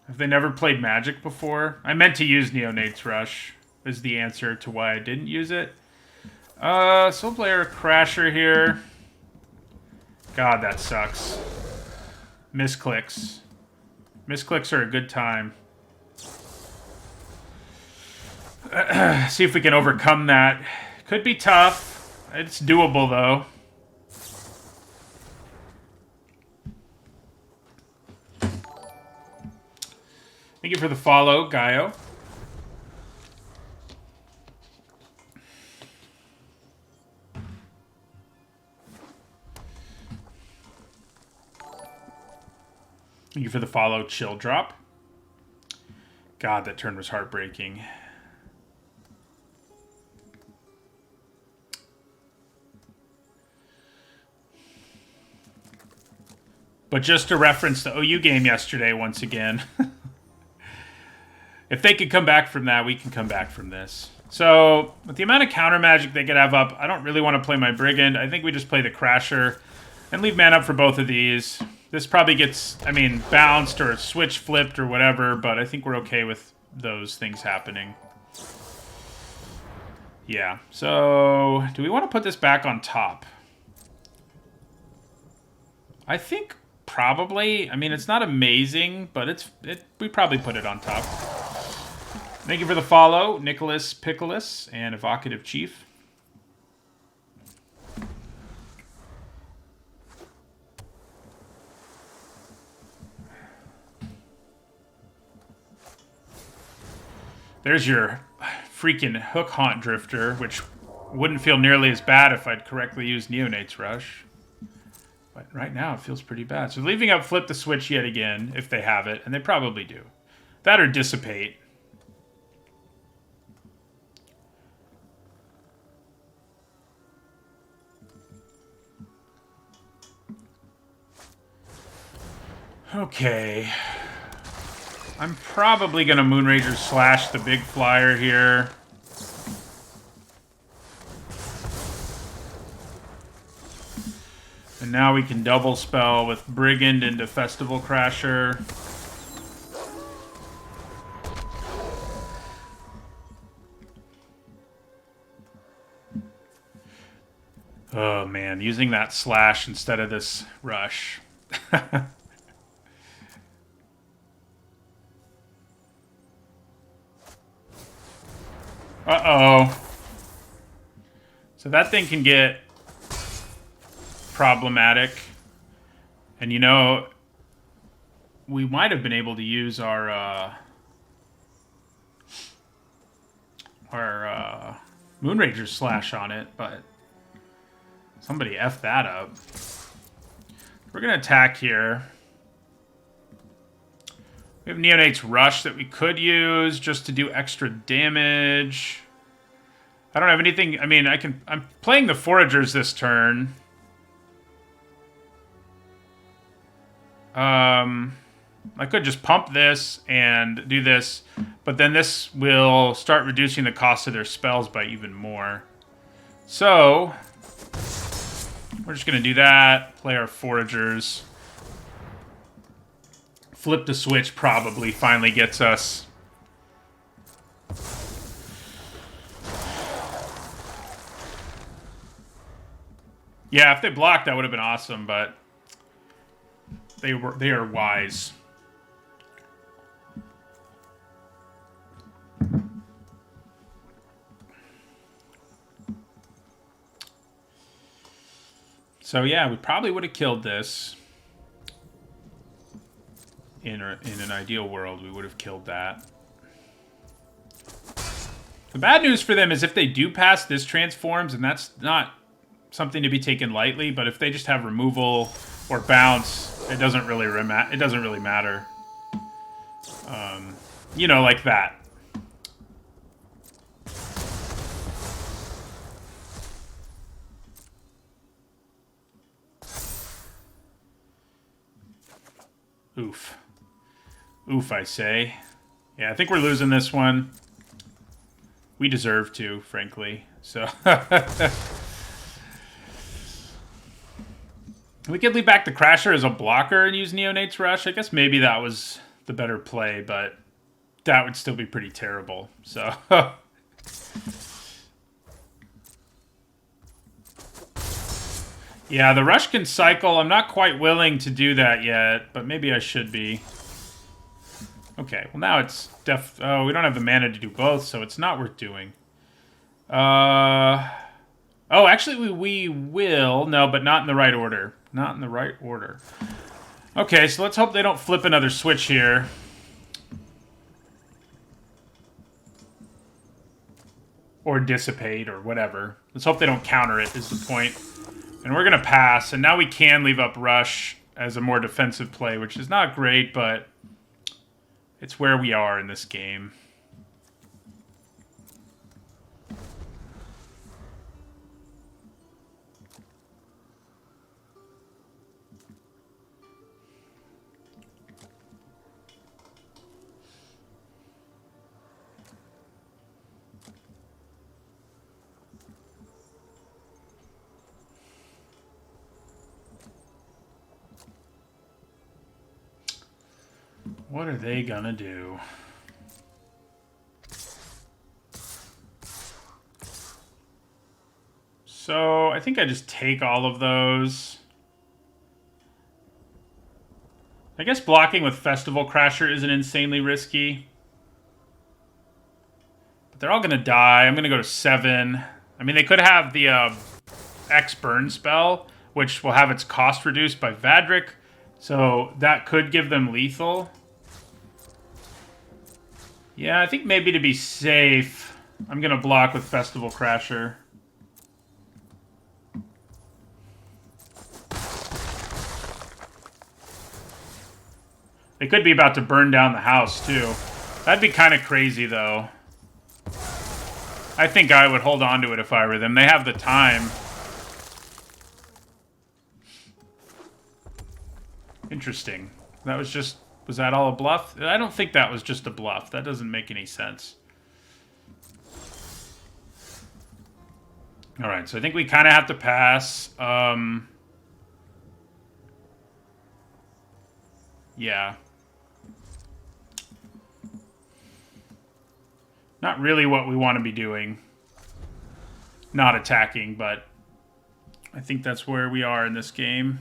Have they never played Magic before? I meant to use Neonate's Rush as the answer to why I didn't use it. So we'll play our Crasher here. God, that sucks. Misclicks. Misclicks are a good time. See if we can overcome that. Could be tough. It's doable, though. Thank you for the follow, Gaio. Thank you for the follow, Chill Drop. God, that turn was heartbreaking. But just to reference the OU game yesterday once again. If they could come back from that, we can come back from this. So, with the amount of counter magic they could have up, I don't really want to play my Brigand. I think we just play the Crasher and leave mana up for both of these. This probably gets, I mean, bounced or switch flipped or whatever, but I think we're okay with those things happening. Yeah, so do we want to put this back on top? I think probably. I mean, it's not amazing, but we probably put it on top. Thank you for the follow, Nicholas Pickles and Evocative Chief. There's your freaking Hook Haunt Drifter, which wouldn't feel nearly as bad if I'd correctly used Neonate's Rush. But right now, it feels pretty bad. So leaving up Flip the Switch yet again, if they have it, and they probably do. That or Dissipate. Okay. I'm probably going to Moonrager slash the big flyer here. And now we can double spell with Brigand into Festival Crasher. Oh man, using that slash instead of this rush. Uh-oh. So that thing can get problematic. And you know, we might have been able to use our Moonrager slash on it, but somebody F that up. We're going to attack here. We have Neonate's Rush that we could use just to do extra damage. I don't have anything. I mean, I'm playing the Foragers this turn. I could just pump this and do this, but then this will start reducing the cost of their spells by even more. So, we're just going to do that. Play our foragers. Flip the switch probably finally gets us. Yeah, if they blocked, that would have been awesome, but they are wise. So yeah, we probably would have killed this. In an ideal world, we would have killed that. The bad news for them is if they do pass, this transforms, and that's not something to be taken lightly. But if they just have removal or bounce, it doesn't really matter. You know, like that. Oof. Oof, I say. Yeah, I think we're losing this one. We deserve to, frankly. So we could leave back the Crasher as a blocker and use Neonate's Rush. I guess maybe that was the better play, but that would still be pretty terrible. So yeah, the Rush can cycle. I'm not quite willing to do that yet, but maybe I should be. Okay, well now it's oh, we don't have the mana to do both, so it's not worth doing. Oh, actually we will. No, but not in the right order. Not in the right order. Okay, so let's hope they don't flip another switch here. Or dissipate, or whatever. Let's hope they don't counter it, is the point. And we're going to pass, and now we can leave up Rush as a more defensive play, which is not great, but it's where we are in this game. What are they gonna do? So, I think I just take all of those. I guess blocking with Festival Crasher isn't insanely risky. But they're all gonna die. I'm gonna go to 7. I mean, they could have the X Burn spell, which will have its cost reduced by Vadric. So, that could give them lethal. Yeah, I think maybe to be safe, I'm going to block with Festival Crasher. They could be about to burn down the house, too. That'd be kind of crazy, though. I think I would hold on to it if I were them. They have the time. Interesting. That was just... Was that all a bluff? I don't think that was just a bluff. That doesn't make any sense. Alright, so I think we kind of have to pass. Yeah. Not really what we want to be doing. Not attacking, but I think that's where we are in this game.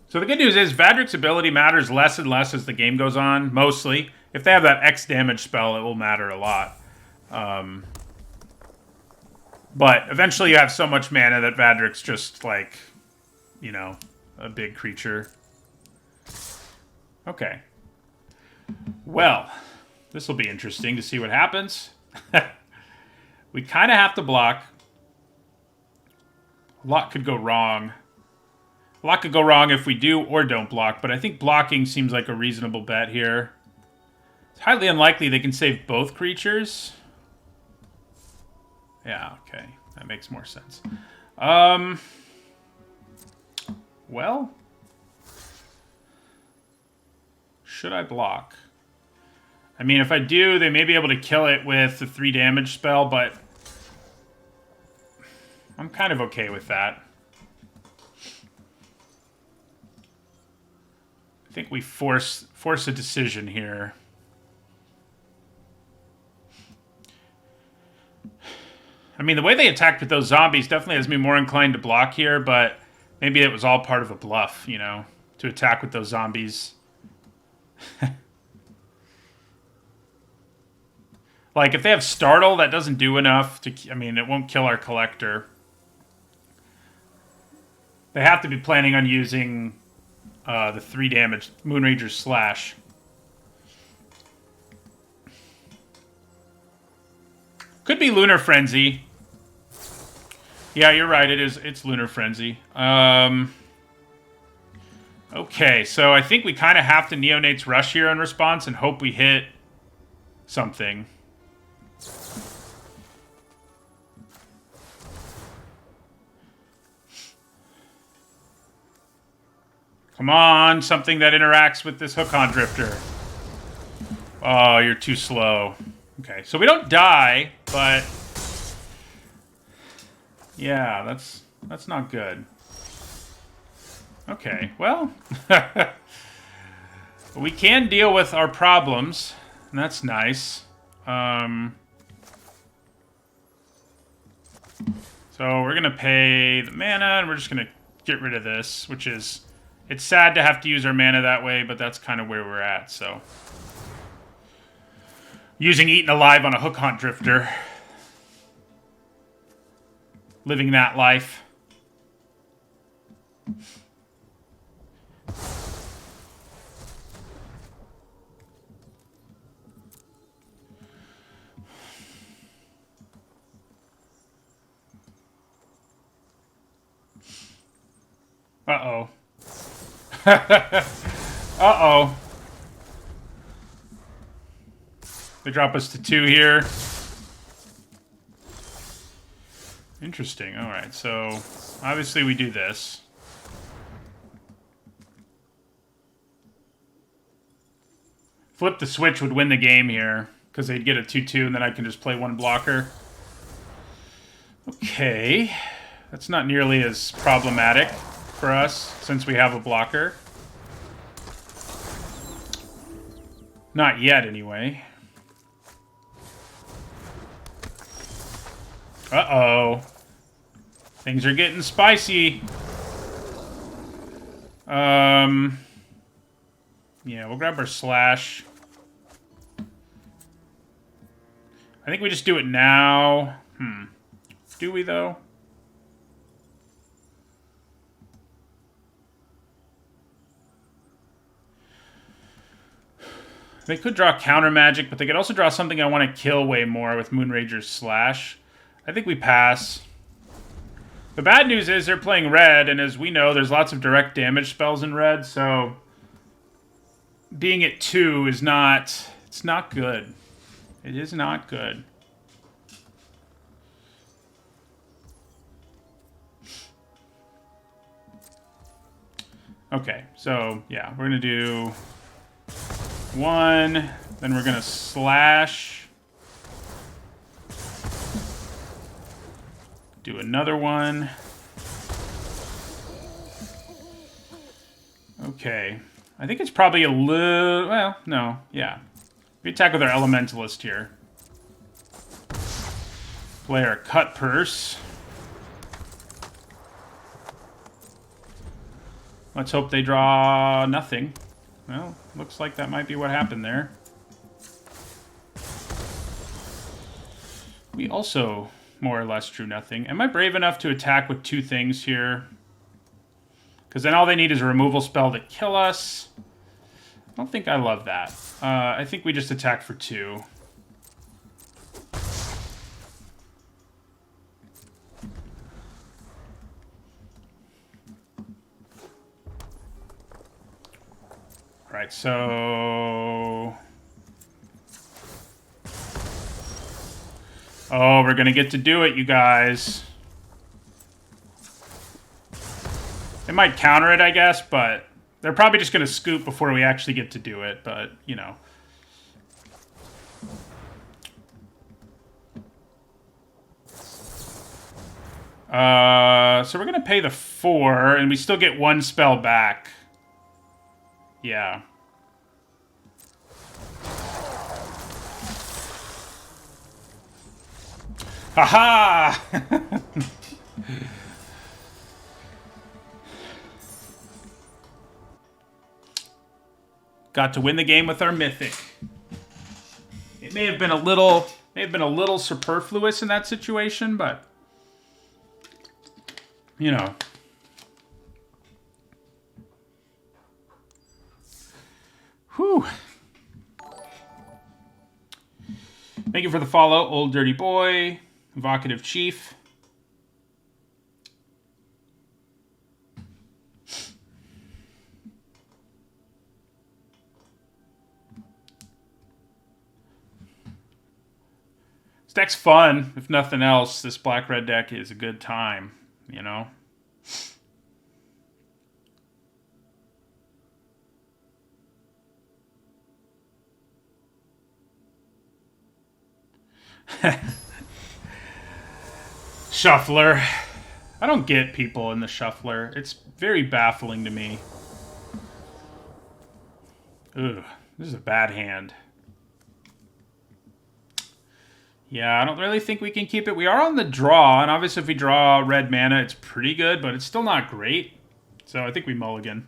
So the good news is Vadric's ability matters less and less as the game goes on, mostly. If they have that X damage spell, it will matter a lot. But eventually you have so much mana that Vadric's just like, you know, a big creature. Okay. Well, this will be interesting to see what happens. We kind of have to block. A lot could go wrong. A lot could go wrong if we do or don't block, but I think blocking seems like a reasonable bet here. It's highly unlikely they can save both creatures. Yeah, okay. That makes more sense. Well, should I block? I mean, if I do, they may be able to kill it with the 3 damage spell, but I'm kind of okay with that. I think we force a decision here. I mean, the way they attacked with those zombies definitely has me more inclined to block here, but maybe it was all part of a bluff, you know, to attack with those zombies. Like, if they have Startle, that doesn't do enough to... I mean, it won't kill our Collector. They have to be planning on using the 3 damage Moonrager's Slash. Could be Lunar Frenzy. Yeah, you're right. It's Lunar Frenzy. Okay, so I think we kind of have to Neonate's Rush here in response and hope we hit something. Come on, something that interacts with this Hookon Drifter. Oh, you're too slow. Okay, so we don't die, but... yeah, that's not good. Okay, well... we can deal with our problems, and that's nice. So we're going to pay the mana, and we're just going to get rid of this, which is... it's sad to have to use our mana that way, but that's kind of where we're at, so... using Eaten Alive on a Hookon Drifter. Living that life. Uh-oh. Uh-oh. They drop us to 2 here. Interesting. All right, so obviously we do this. Flip the switch would win the game here, because they'd get a 2-2, and then I can just play 1 blocker. Okay. That's not nearly as problematic for us, since we have a blocker. Not yet, anyway. Uh-oh. Things are getting spicy. Yeah, we'll grab our Slash. I think we just do it now. Do we, though? They could draw Counter Magic, but they could also draw something I want to kill way more with Moonrager's Slash. I think we pass. The bad news is they're playing red, and as we know, there's lots of direct damage spells in red, so being at 2 is not... it's not good. It is not good. Okay, so, yeah, we're going to do 1, then we're going to Slash... do another one. Okay. I think it's probably a little... well, no. Yeah. We attack with our Elementalist here. Play our Cut Purse. Let's hope they draw nothing. Well, looks like that might be what happened there. We also... more or less drew nothing. Am I brave enough to attack with 2 things here? Because then all they need is a removal spell to kill us. I don't think I love that. I think we just attack for 2. Alright, so... Oh, we're going to get to do it, you guys. They might counter it, I guess, but they're probably just going to scoop before we actually get to do it, but, you know. So we're going to pay the 4, and we still get 1 spell back. Yeah. Haha! Got to win the game with our mythic. It may have been a little superfluous in that situation, but you know. Whew. Thank you for the follow, Old Dirty Boy, Evocative Chief. This deck's fun, if nothing else. This black-red deck is a good time, you know? Shuffler. I don't get people in the shuffler. It's very baffling to me. Ugh, this is a bad hand. Yeah, I don't really think we can keep it. We are on the draw, and obviously if we draw red mana, it's pretty good, but it's still not great. So I think we mulligan.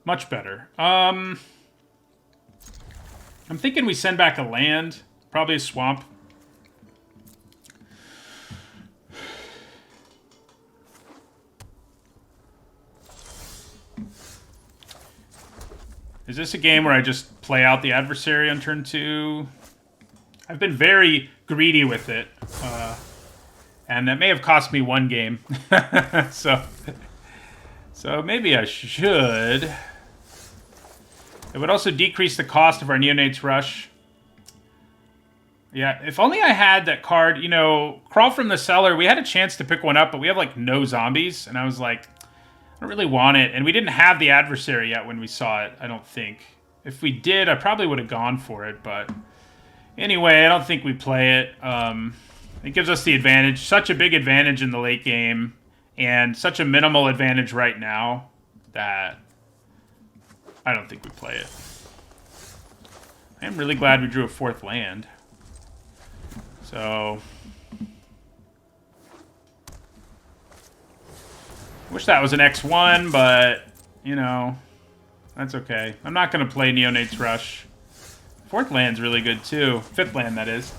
Much better. I'm thinking we send back a land. Probably a swamp. Is this a game where I just play out the adversary on turn 2? I've been very greedy with it. And that may have cost me 1 game. So maybe I should. It would also decrease the cost of our Neonate's Rush. Yeah, if only I had that card, you know, Crawl from the Cellar. We had a chance to pick one up, but we have, like, no zombies. And I was like, I don't really want it. And we didn't have the adversary yet when we saw it, I don't think. If we did, I probably would have gone for it. But anyway, I don't think we play it. It gives us the advantage. Such a big advantage in the late game. And such a minimal advantage right now that I don't think we play it. I am really glad we drew a 4th land. So wish that was an X1, but, you know, that's okay. I'm not going to play Neonate's Rush. 4th land's really good, too. 5th land, that is.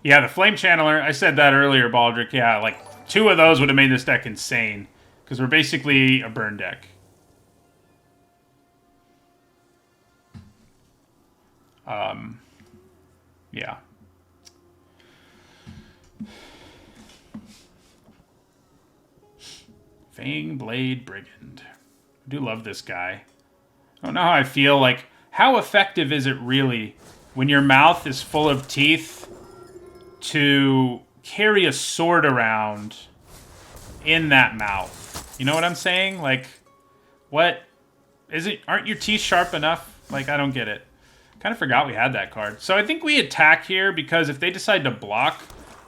Yeah, the Flame Channeler, I said that earlier, Baldric. Yeah, like, 2 of those would have made this deck insane. Because we're basically a burn deck. Yeah. Fangblade Brigand. I do love this guy. I don't know how I feel. Like, how effective is it really when your mouth is full of teeth to carry a sword around in that mouth? You know what I'm saying? Like, what is it? Aren't your teeth sharp enough? Like, I don't get it. Kind of forgot we had that card. So I think we attack here because if they decide to block,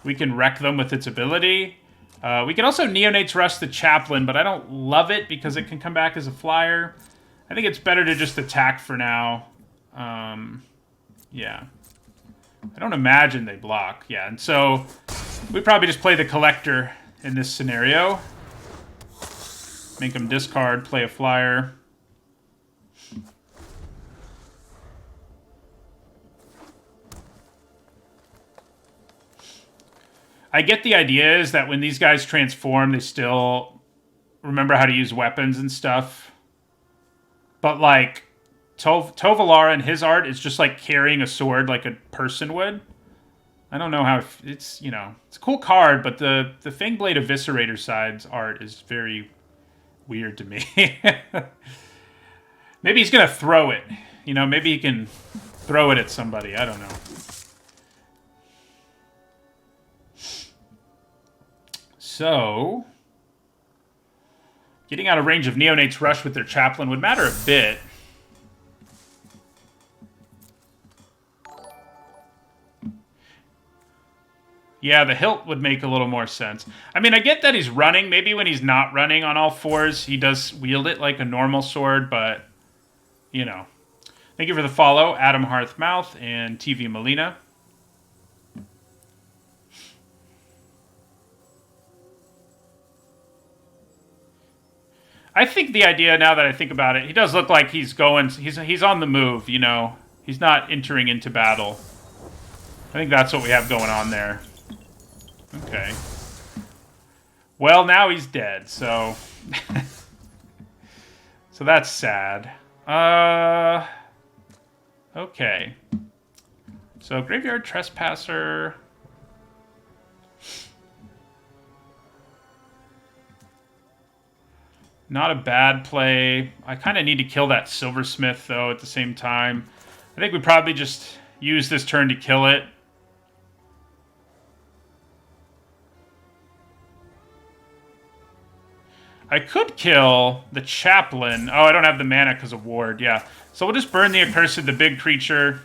we can wreck them with its ability. We can also Neonate's Rush the Chaplain, but I don't love it because it can come back as a flyer. I think it's better to just attack for now. Yeah. I don't imagine they block. Yeah, and so we probably just play the Collector in this scenario. Make them discard, play a flyer. I get the idea is that when these guys transform, they still remember how to use weapons and stuff. But, like, Tovalara in his art is just, like, carrying a sword like a person would. I don't know how... It's, you know... It's a cool card, but the Fangblade Eviscerator side's art is very weird to me. Maybe he's going to throw it. You know, maybe he can throw it at somebody. I don't know. So, getting out of range of Neonate's Rush with their Chaplain would matter a bit. Yeah, the hilt would make a little more sense. I mean, I get that he's running. Maybe when he's not running on all fours, he does wield it like a normal sword, but, you know. Thank you for the follow, Adam Hearthmouth and TV Molina. I think the idea, now that I think about it, he does look like he's going, he's on the move, you know. He's not entering into battle. I think that's what we have going on there. Okay. Well, now he's dead, so... so that's sad. Okay. So, Graveyard Trespasser... Not a bad play. I kind of need to kill that Silversmith, though, at the same time. I think we probably just use this turn to kill it. I could kill the Chaplain. Oh, I don't have the mana because of Ward, yeah. So we'll just burn the Accursed, the big creature.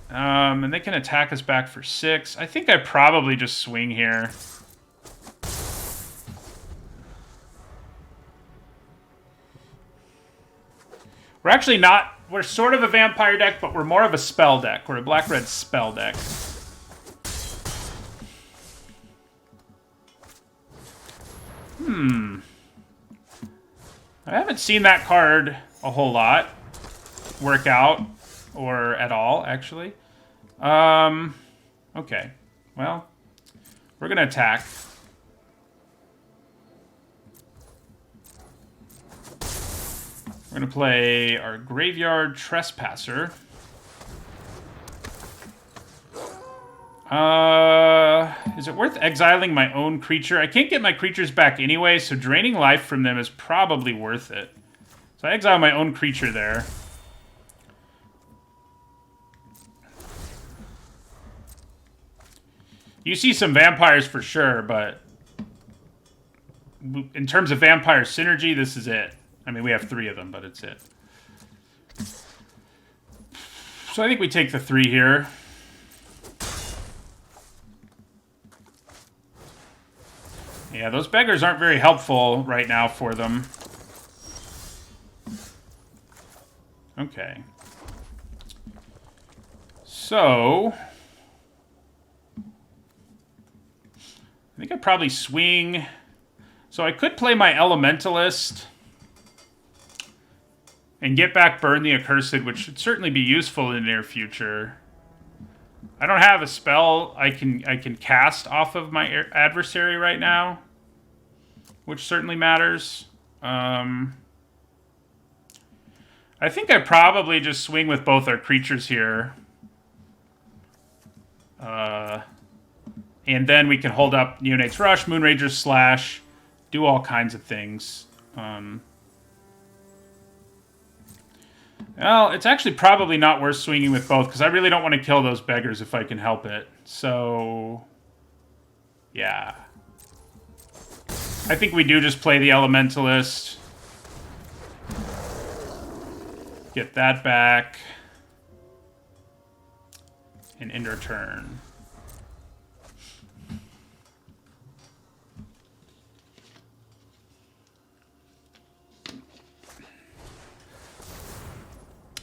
And they can attack us back for 6. I think I probably just swing here. We're actually not... We're sort of a vampire deck, but we're more of a spell deck. We're a black-red spell deck. I haven't seen that card a whole lot work out, or at all, actually. Okay. Well, we're going to attack. We're going to play our Graveyard Trespasser. Is it worth exiling my own creature? I can't get my creatures back anyway, so draining life from them is probably worth it. So I exile my own creature there. You see some vampires for sure, but in terms of vampire synergy, this is it. I mean, we have 3 of them, but it's it. So I think we take the 3 here. Yeah, those beggars aren't very helpful right now for them. Okay. So... I think I'd probably swing... So I could play my Elementalist and get back Burn the Accursed, which should certainly be useful in the near future. I don't have a spell I can cast off of my adversary right now, which certainly matters. I think I probably just swing with both our creatures here. And then we can hold up Neonate's Rush, Moonrager's Slash, do all kinds of things. Well, it's actually probably not worth swinging with both, because I really don't want to kill those beggars if I can help it. So, yeah. I think we do just play the Elementalist. Get that back. And end our turn.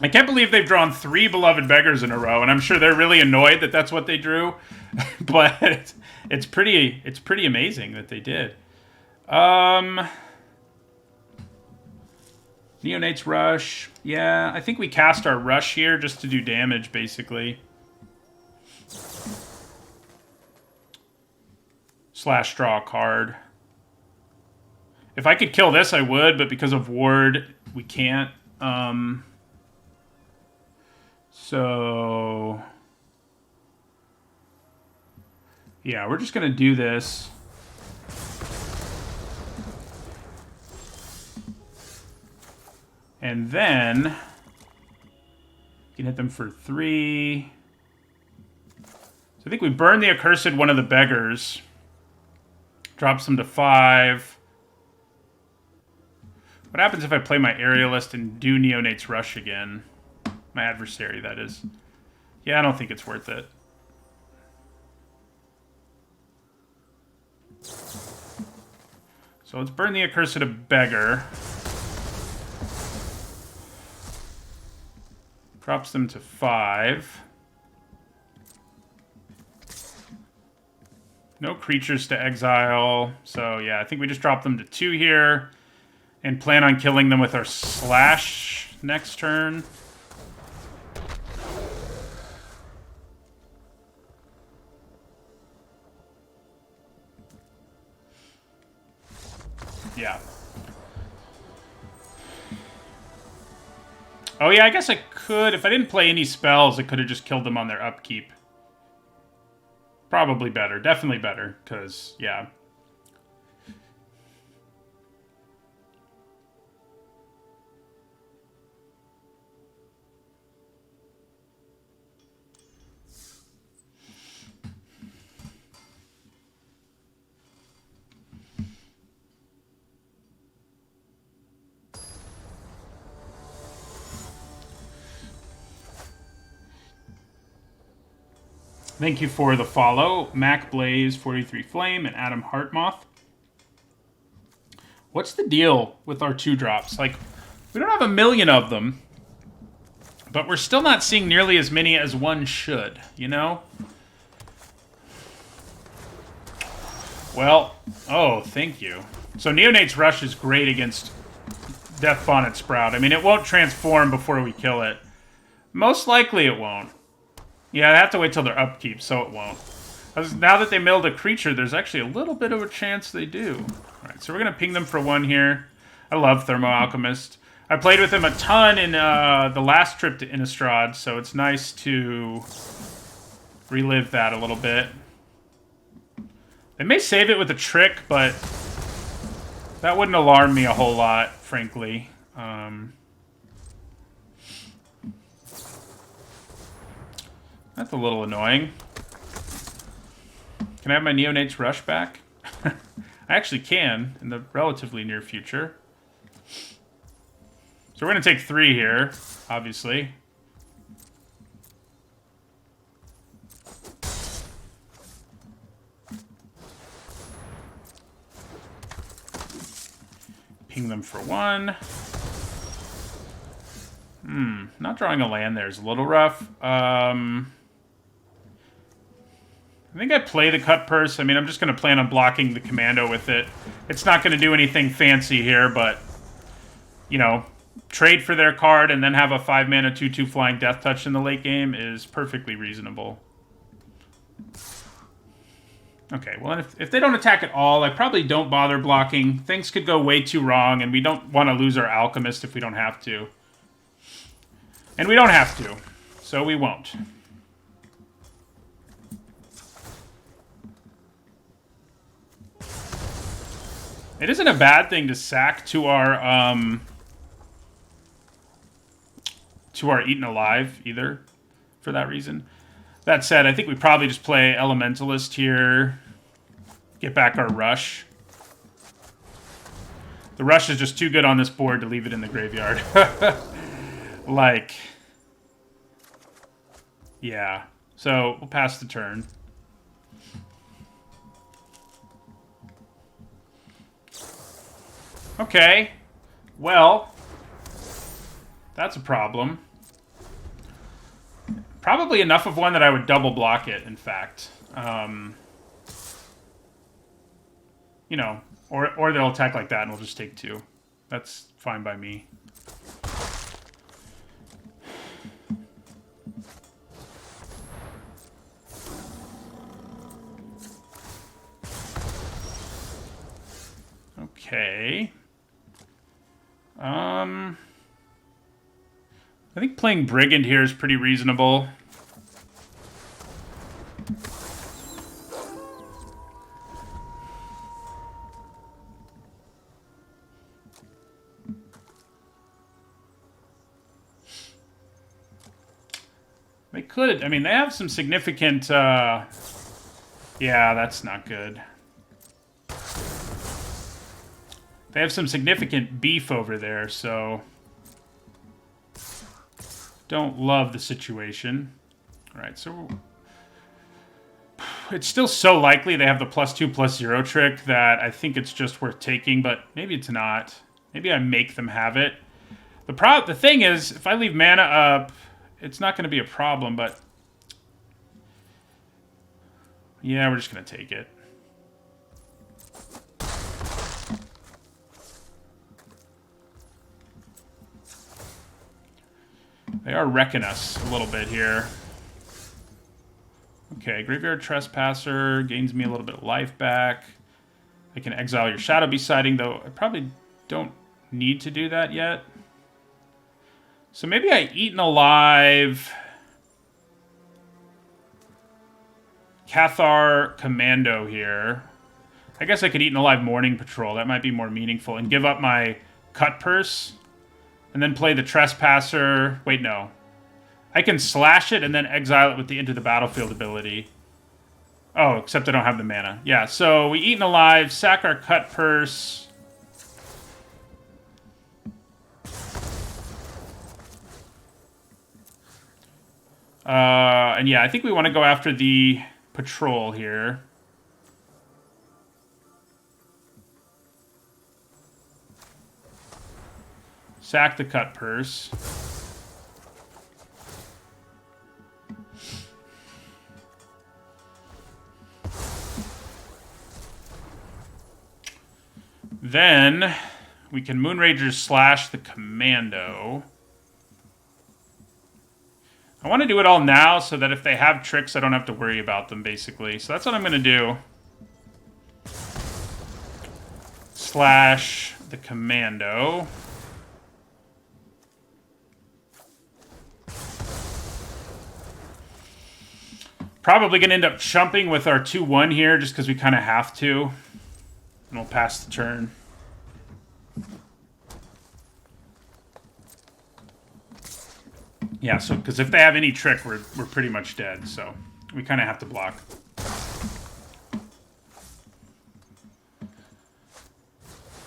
I can't believe they've drawn 3 Beloved Beggars in a row, and I'm sure they're really annoyed that that's what they drew. But it's pretty amazing that they did. Neonate's Rush. Yeah, I think we cast our Rush here just to do damage, basically. Slash draw a card. If I could kill this, I would, but because of Ward, we can't. So, yeah, we're just going to do this. And then you can hit them for 3. So I think we burn the Accursed one of the beggars. Drops them to 5. What happens if I play my Aerialist and do Neonate's Rush again? My adversary, that is. Yeah, I don't think it's worth it. So let's burn the Accursed a beggar. Drops them to 5. No creatures to exile. So yeah, I think we just drop them to 2 here. And plan on killing them with our Slash next turn. Yeah. Oh yeah, I guess I could. If I didn't play any spells, I could have just killed them on their upkeep. Probably better. Definitely better. Because, yeah. Thank you for the follow, Mac Blaze 43 Flame and Adam Heartmoth. What's the deal with our 2-drops? Like, we don't have a million of them, but we're still not seeing nearly as many as one should, you know? Well, oh, thank you. So Neonate's Rush is great against Death Bonnet Sprout. I mean, it won't transform before we kill it. Most likely it won't. Yeah, I have to wait till they're upkeep, so it won't. Now that they milled a creature, there's actually a little bit of a chance they do. Alright, so we're going to ping them for 1 here. I love Thermo Alchemist. I played with him a ton in the last trip to Innistrad, so it's nice to relive that a little bit. They may save it with a trick, but that wouldn't alarm me a whole lot, frankly. That's a little annoying. Can I have my Neonate's Rush back? I actually can, in the relatively near future. So we're going to take 3 here, obviously. Ping them for 1. Not drawing a land there is a little rough. I think I play the Cut Purse. I mean, I'm just going to plan on blocking the Commando with it. It's not going to do anything fancy here, but, you know, trade for their card and then have a 5-mana 2/2 flying Death Touch in the late game is perfectly reasonable. Okay, well, if they don't attack at all, I probably don't bother blocking. Things could go way too wrong, and we don't want to lose our Alchemist if we don't have to. And we don't have to, so we won't. It isn't a bad thing to sack to our Eaten Alive, either, for that reason. That said, I think we probably just play Elementalist here. Get back our Rush. The Rush is just too good on this board to leave it in the graveyard. Like... yeah. So, we'll pass the turn. Okay. Well, that's a problem. Probably enough of one that I would double block it, in fact. You know, or they'll attack like that and we'll just take 2. That's fine by me. Okay. I think playing Brigand here is pretty reasonable. They could. I mean, they have some significant... yeah, that's not good. They have some significant beef over there, so... Don't love the situation. Alright, so... It's still so likely they have the +2/+0 trick that I think it's just worth taking, but maybe it's not. Maybe I make them have it. The thing is, if I leave mana up, it's not going to be a problem, but... Yeah, we're just going to take it. They are wrecking us a little bit here. Okay, Graveyard Trespasser gains me a little bit of life back. I can exile your Shadow Besiding, though I probably don't need to do that yet. So maybe I Eaten Alive... Cathar Commando here. I guess I could Eaten Alive Morning Patrol. That might be more meaningful. And give up my Cut Purse. And then play the Trespasser. Wait, no. I can slash it and then exile it with the Into the Battlefield ability. Oh, except I don't have the mana. Yeah, so we Eaten Alive, sack our Cut Purse. And yeah, I think we want to go after the Patrol here. Sack the Cut Purse. Then we can Moonrager slash the Commando. I want to do it all now so that if they have tricks, I don't have to worry about them, basically. So that's what I'm going to do. Slash the Commando. Probably going to end up chumping with our 2/1 here just because we kind of have to. And we'll pass the turn. Yeah, so because if they have any trick, we're pretty much dead. So we kind of have to block.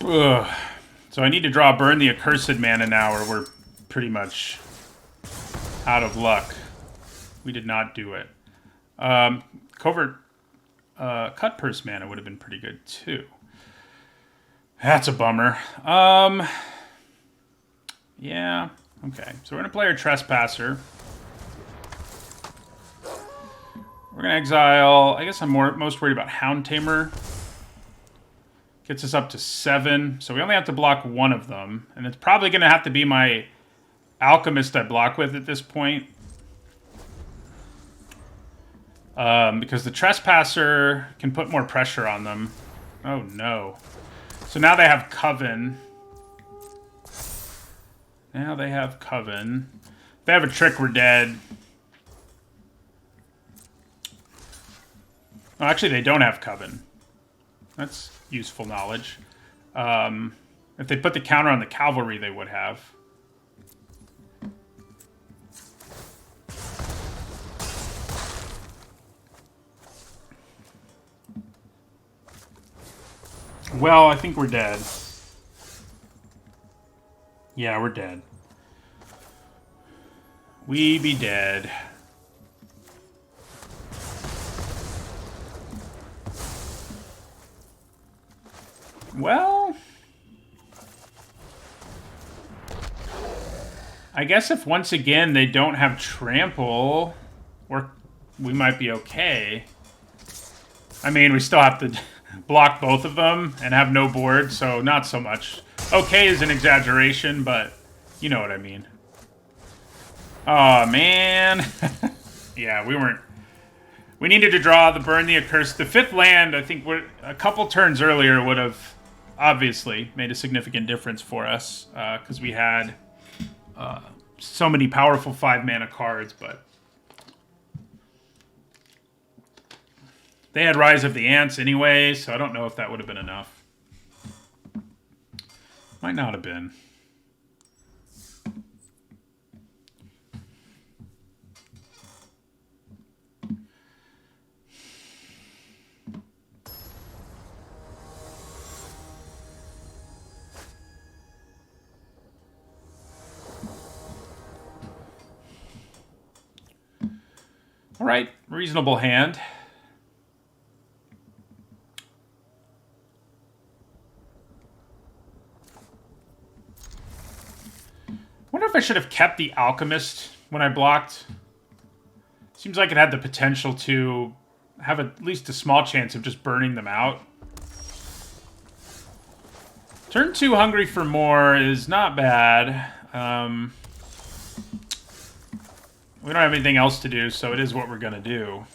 Ugh. So I need to draw Burn the Accursed mana now, or we're pretty much out of luck. We did not do it. Covert Cut Purse mana would have been pretty good too. That's a bummer. Yeah. Okay, so we're going to play our Trespasser. We're going to exile... I guess I'm most worried about Hound Tamer. Gets us up to 7. So we only have to block one of them. And it's probably going to have to be my Alchemist I block with at this point. Because the Trespasser can put more pressure on them. Oh, no. So now they have Coven. Now they have Coven. If they have a trick, we're dead. Oh, actually, they don't have Coven. That's useful knowledge. If they put the counter on the Cavalry, they would have. Well, I think we're dead. Yeah, we're dead. We be dead. Well... I guess if once again they don't have Trample, we might be okay. I mean, we still have to block both of them and have no board, so not so much. Okay is an exaggeration, but you know what I mean. Oh, man. Yeah, we needed to draw the Burn the Accursed. The 5th land, I think a couple turns earlier would have obviously made a significant difference for us, because we had so many powerful 5-mana cards, but they had Rise of the Ants anyway, so I don't know if that would have been enough. Might not have been. All right, reasonable hand. Wonder if I should have kept the Alchemist when I blocked. Seems like it had the potential to have at least a small chance of just burning them out. Turn 2 hungry for more is not bad. We don't have anything else to do, so it is what we're going to do.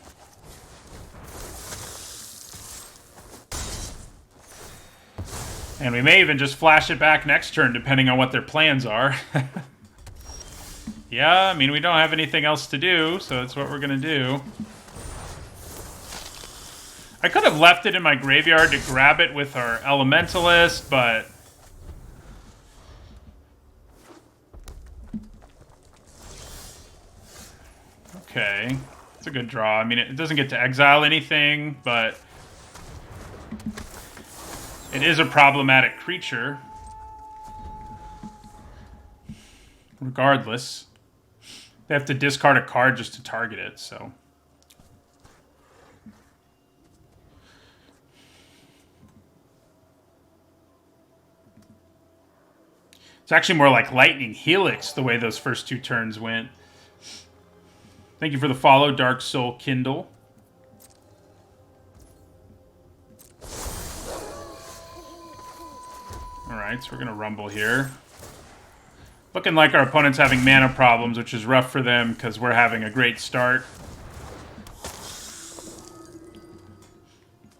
And we may even just flash it back next turn, depending on what their plans are. Yeah, I mean, we don't have anything else to do, so that's what we're going to do. I could have left it in my graveyard to grab it with our Elementalist, but... Okay, it's a good draw. I mean, it doesn't get to exile anything, but... It is a problematic creature. Regardless. They have to discard a card just to target it, so... It's actually more like Lightning Helix, the way those first 2 turns went. Thank you for the follow, Dark Soul Kindle. Alright, so we're going to rumble here. Looking like our opponent's having mana problems, which is rough for them because we're having a great start.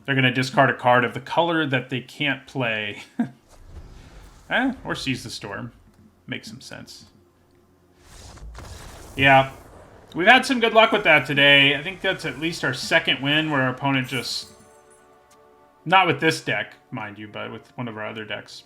They're going to discard a card of the color that they can't play. Or Seize the Storm. Makes some sense. Yeah. We've had some good luck with that today. I think that's at least our second win where our opponent just... Not with this deck, mind you, but with one of our other decks.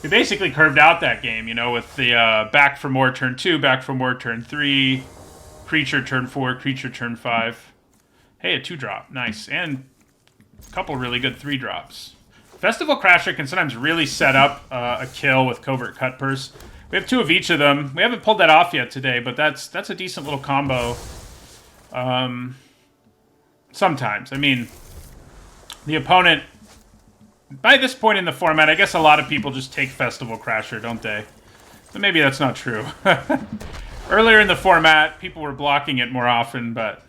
We basically curved out that game, you know, with the back for more turn 2, back for more turn 3, creature turn 4, creature turn 5. Hey, a 2-drop. Nice. And a couple really good 3-drops. Festival Crasher can sometimes really set up a kill with Covert Cutpurse. We have 2 of each of them. We haven't pulled that off yet today, but that's a decent little combo. Sometimes. I mean, the opponent... By this point in the format, I guess a lot of people just take Festival Crasher, don't they? But maybe that's not true. Earlier in the format, people were blocking it more often, but...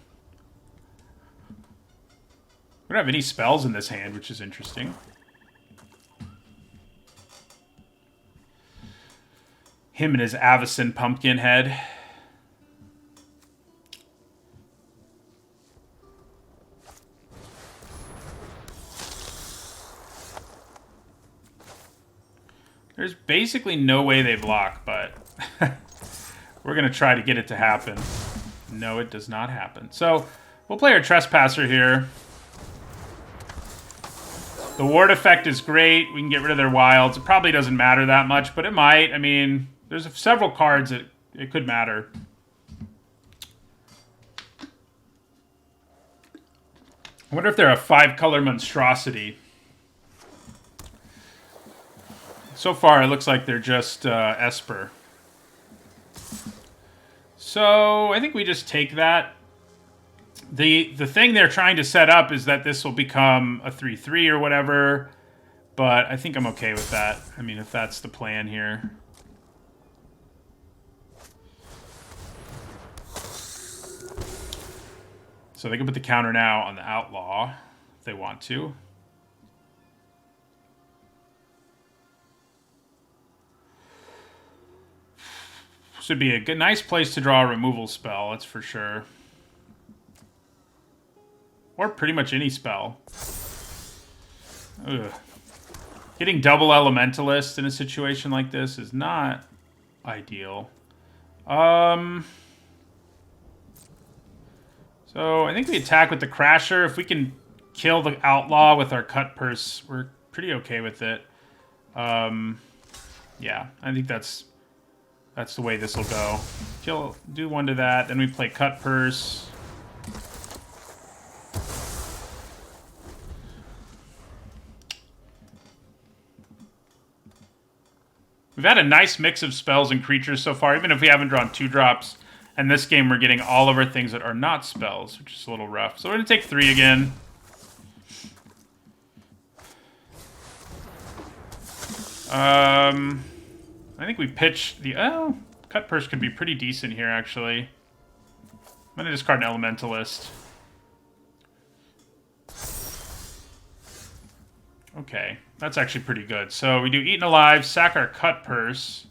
We don't have any spells in this hand, which is interesting. Him and his Avacyn Pumpkinhead. There's basically no way they block, but we're going to try to get it to happen. No, it does not happen. So, we'll play our Trespasser here. The ward effect is great. We can get rid of their wilds. It probably doesn't matter that much, but it might. I mean, there's several cards that it could matter. I wonder if they're a 5-color monstrosity. So far, it looks like they're just Esper. So, I think we just take that. The thing they're trying to set up is that this will become a 3/3 or whatever. But I think I'm okay with that. I mean, if that's the plan here. So they can put the counter now on the Outlaw if they want to. Should be a good, nice place to draw a removal spell, that's for sure. Or pretty much any spell. Ugh. Getting double Elementalist in a situation like this is not ideal. So I think we attack with the Crasher. If we can kill the Outlaw with our Cut Purse, we're pretty okay with it. Yeah, I think that's the way this will go. Do one to that, then we play Cut Purse. We've had a nice mix of spells and creatures so far, even if we haven't drawn 2-drops. And this game, we're getting all of our things that are not spells, which is a little rough. So we're going to take 3 again. I think we pitch the... Oh, Cut Purse could be pretty decent here, actually. I'm going to discard an Elementalist. Okay, that's actually pretty good. So we do Eaten Alive, sack our Cut Purse.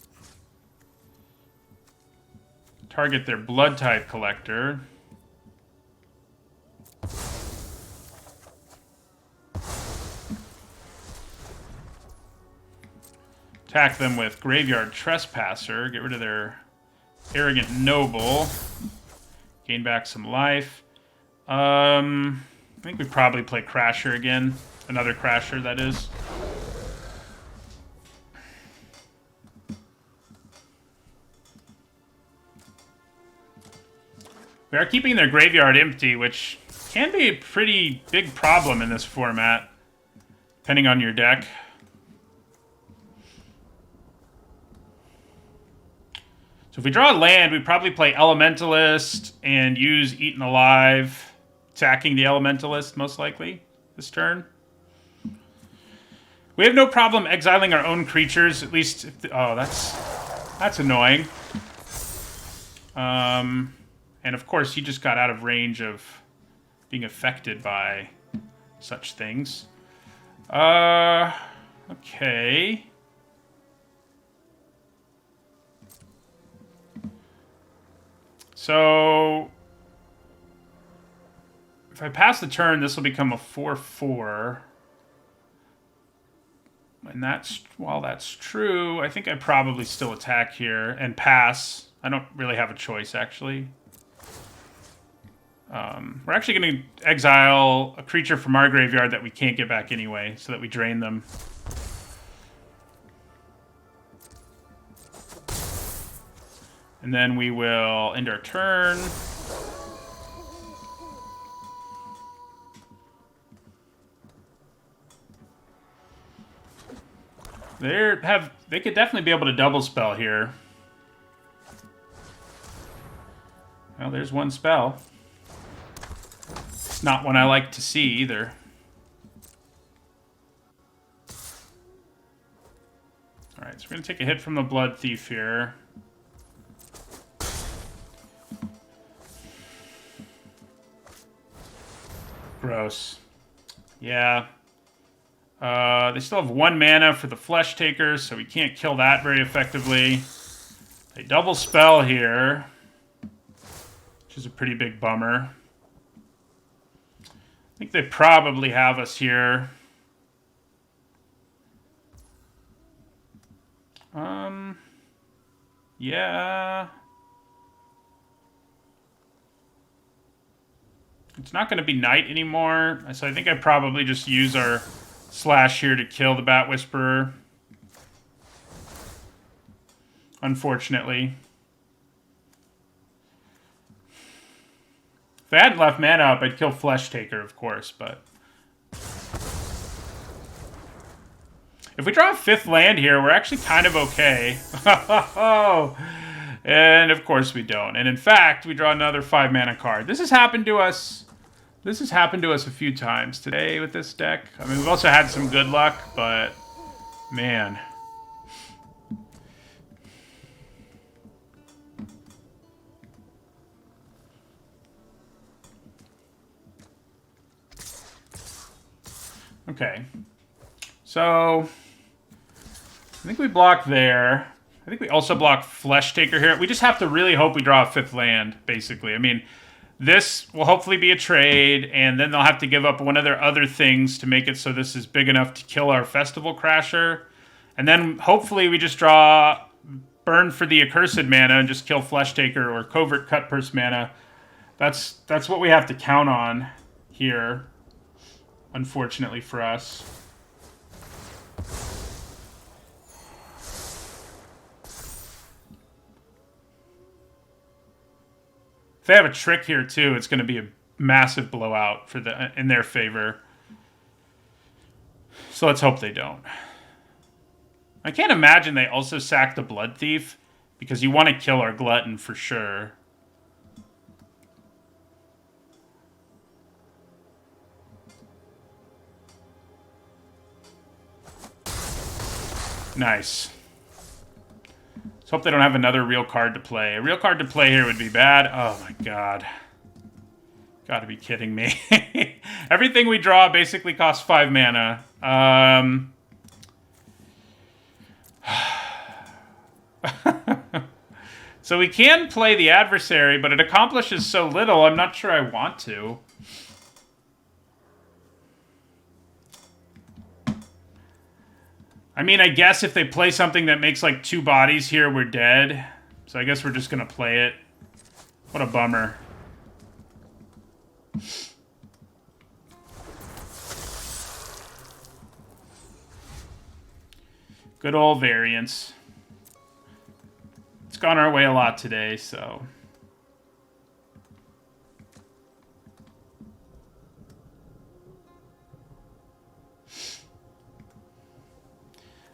Target their Blood type collector. Attack them with Graveyard Trespasser. Get rid of their Arrogant Noble. Gain back some life. I think we probably play Crasher again. Another Crasher, that is. We are keeping their graveyard empty, which can be a pretty big problem in this format, depending on your deck. So if we draw a land, we probably play Elementalist and use Eaten Alive, attacking the Elementalist, most likely, this turn. We have no problem exiling our own creatures, at least... If oh, that's annoying. And of course, he just got out of range of being affected by such things. Okay. So, if I pass the turn, this will become a 4/4. And while that's true, I think I probably still attack here and pass. I don't really have a choice, actually. We're actually going to exile a creature from our graveyard that we can't get back anyway, so that we drain them. And then we will end our turn. They could definitely be able to double spell here. Well, there's one spell. It's not one I like to see either. Alright, so we're going to take a hit from the Blood Thief here. Gross. Yeah. They still have 1 mana for the Flesh Takers, so we can't kill that very effectively. They double spell here, which is a pretty big bummer. I think they probably have us here. Yeah. It's not going to be night anymore, so I think I probably just use our slash here to kill the Bat Whisperer. Unfortunately. If I hadn't left mana up, I'd kill Flesh Taker, of course, but... If we draw a 5th land here, we're actually kind of okay. And of course we don't. And in fact, we draw another 5 mana card. This has happened to us... This has happened to us a few times today with this deck. I mean, we've also had some good luck, but... Man... Okay, so I think we block there. I think we also block Flesh Taker here. We just have to really hope we draw a 5th land, basically. I mean, this will hopefully be a trade, and then they'll have to give up one of their other things to make it so this is big enough to kill our Festival Crasher. And then hopefully we just draw Burn for the Accursed mana and just kill Flesh Taker or Covert Cutpurse mana. That's what we have to count on here. unfortunately for us. If they have a trick here too, it's going to be a massive blowout for in their favor. So let's hope they don't. I can't imagine they also sack the Blood Thief, because you want to kill our Glutton for sure. Nice. Let's hope they don't have another real card to play. A real card to play here would be bad. Oh my god. Gotta be kidding me. Everything we draw basically costs 5 mana. So we can play the adversary, but it accomplishes so little, I'm not sure I want to. I mean, I guess if they play something that makes like 2 bodies here, we're dead. So I guess we're just going to play it. What a bummer. Good old variance. It's gone our way a lot today, so...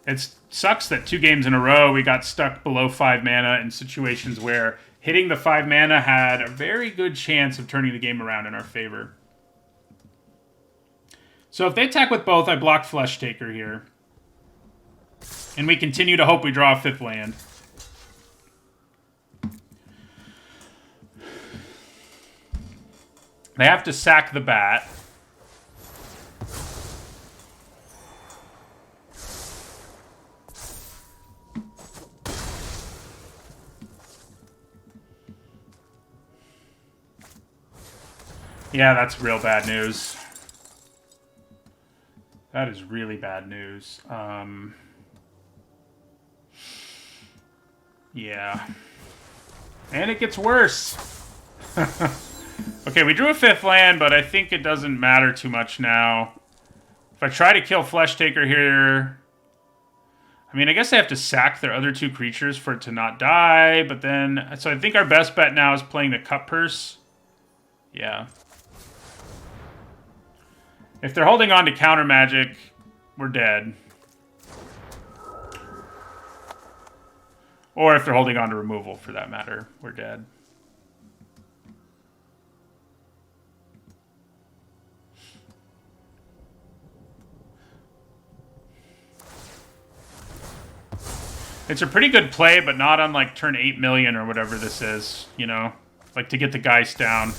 It sucks that 2 games in a row we got stuck below 5 mana in situations where hitting the 5 mana had a very good chance of turning the game around in our favor. So if they attack with both, I block Flesh Taker here. And we continue to hope we draw a 5th land. They have to sack the bat. Yeah, that's real bad news. That is really bad news. Yeah. And it gets worse. Okay, we drew a 5th land, but I think it doesn't matter too much now. If I try to kill Flesh Taker here... I mean, I guess I have to sack their other 2 creatures for it to not die, but then... So I think our best bet now is playing the Cut Purse. Yeah. If they're holding on to counter magic, we're dead. Or if they're holding on to removal, for that matter, we're dead. It's a pretty good play, but not on, like, turn 8 million or whatever this is, you know? Like, to get the Geist down.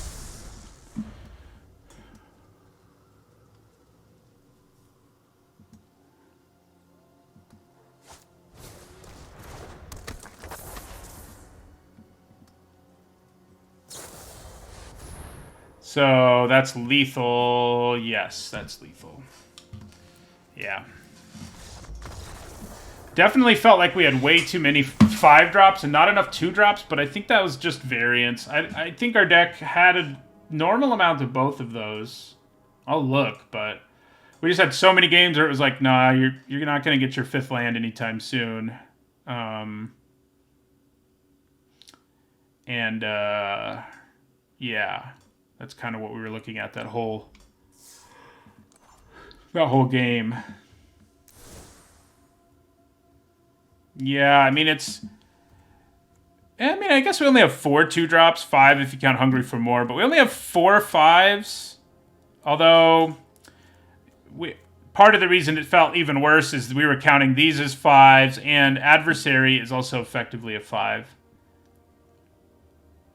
So, that's lethal. Yes, that's lethal. Yeah. Definitely felt like we had way too many 5-drops and not enough 2-drops, but I think that was just variance. I think our deck had a normal amount of both of those. I'll look, but we just had so many games where it was like, nah, you're not going to get your 5th land anytime soon. Yeah, that's kind of what we were looking at that whole game. Yeah, I mean, I guess we only have 4 2-drops, 5 if you count Hungry for More, but we only have 4 5s. Although, part of the reason it felt even worse is we were counting these as 5s, and Adversary is also effectively a 5.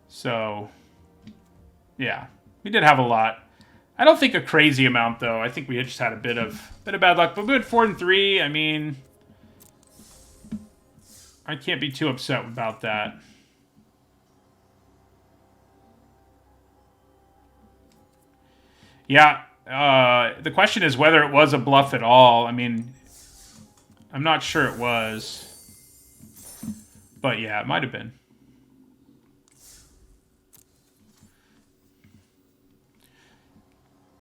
So, yeah, we did have a lot. I don't think a crazy amount, though. I think we just had a bit of bad luck, but we had 4 and 3. I mean... I can't be too upset about that. Yeah, the question is whether it was a bluff at all. I mean, I'm not sure it was. But yeah, it might have been.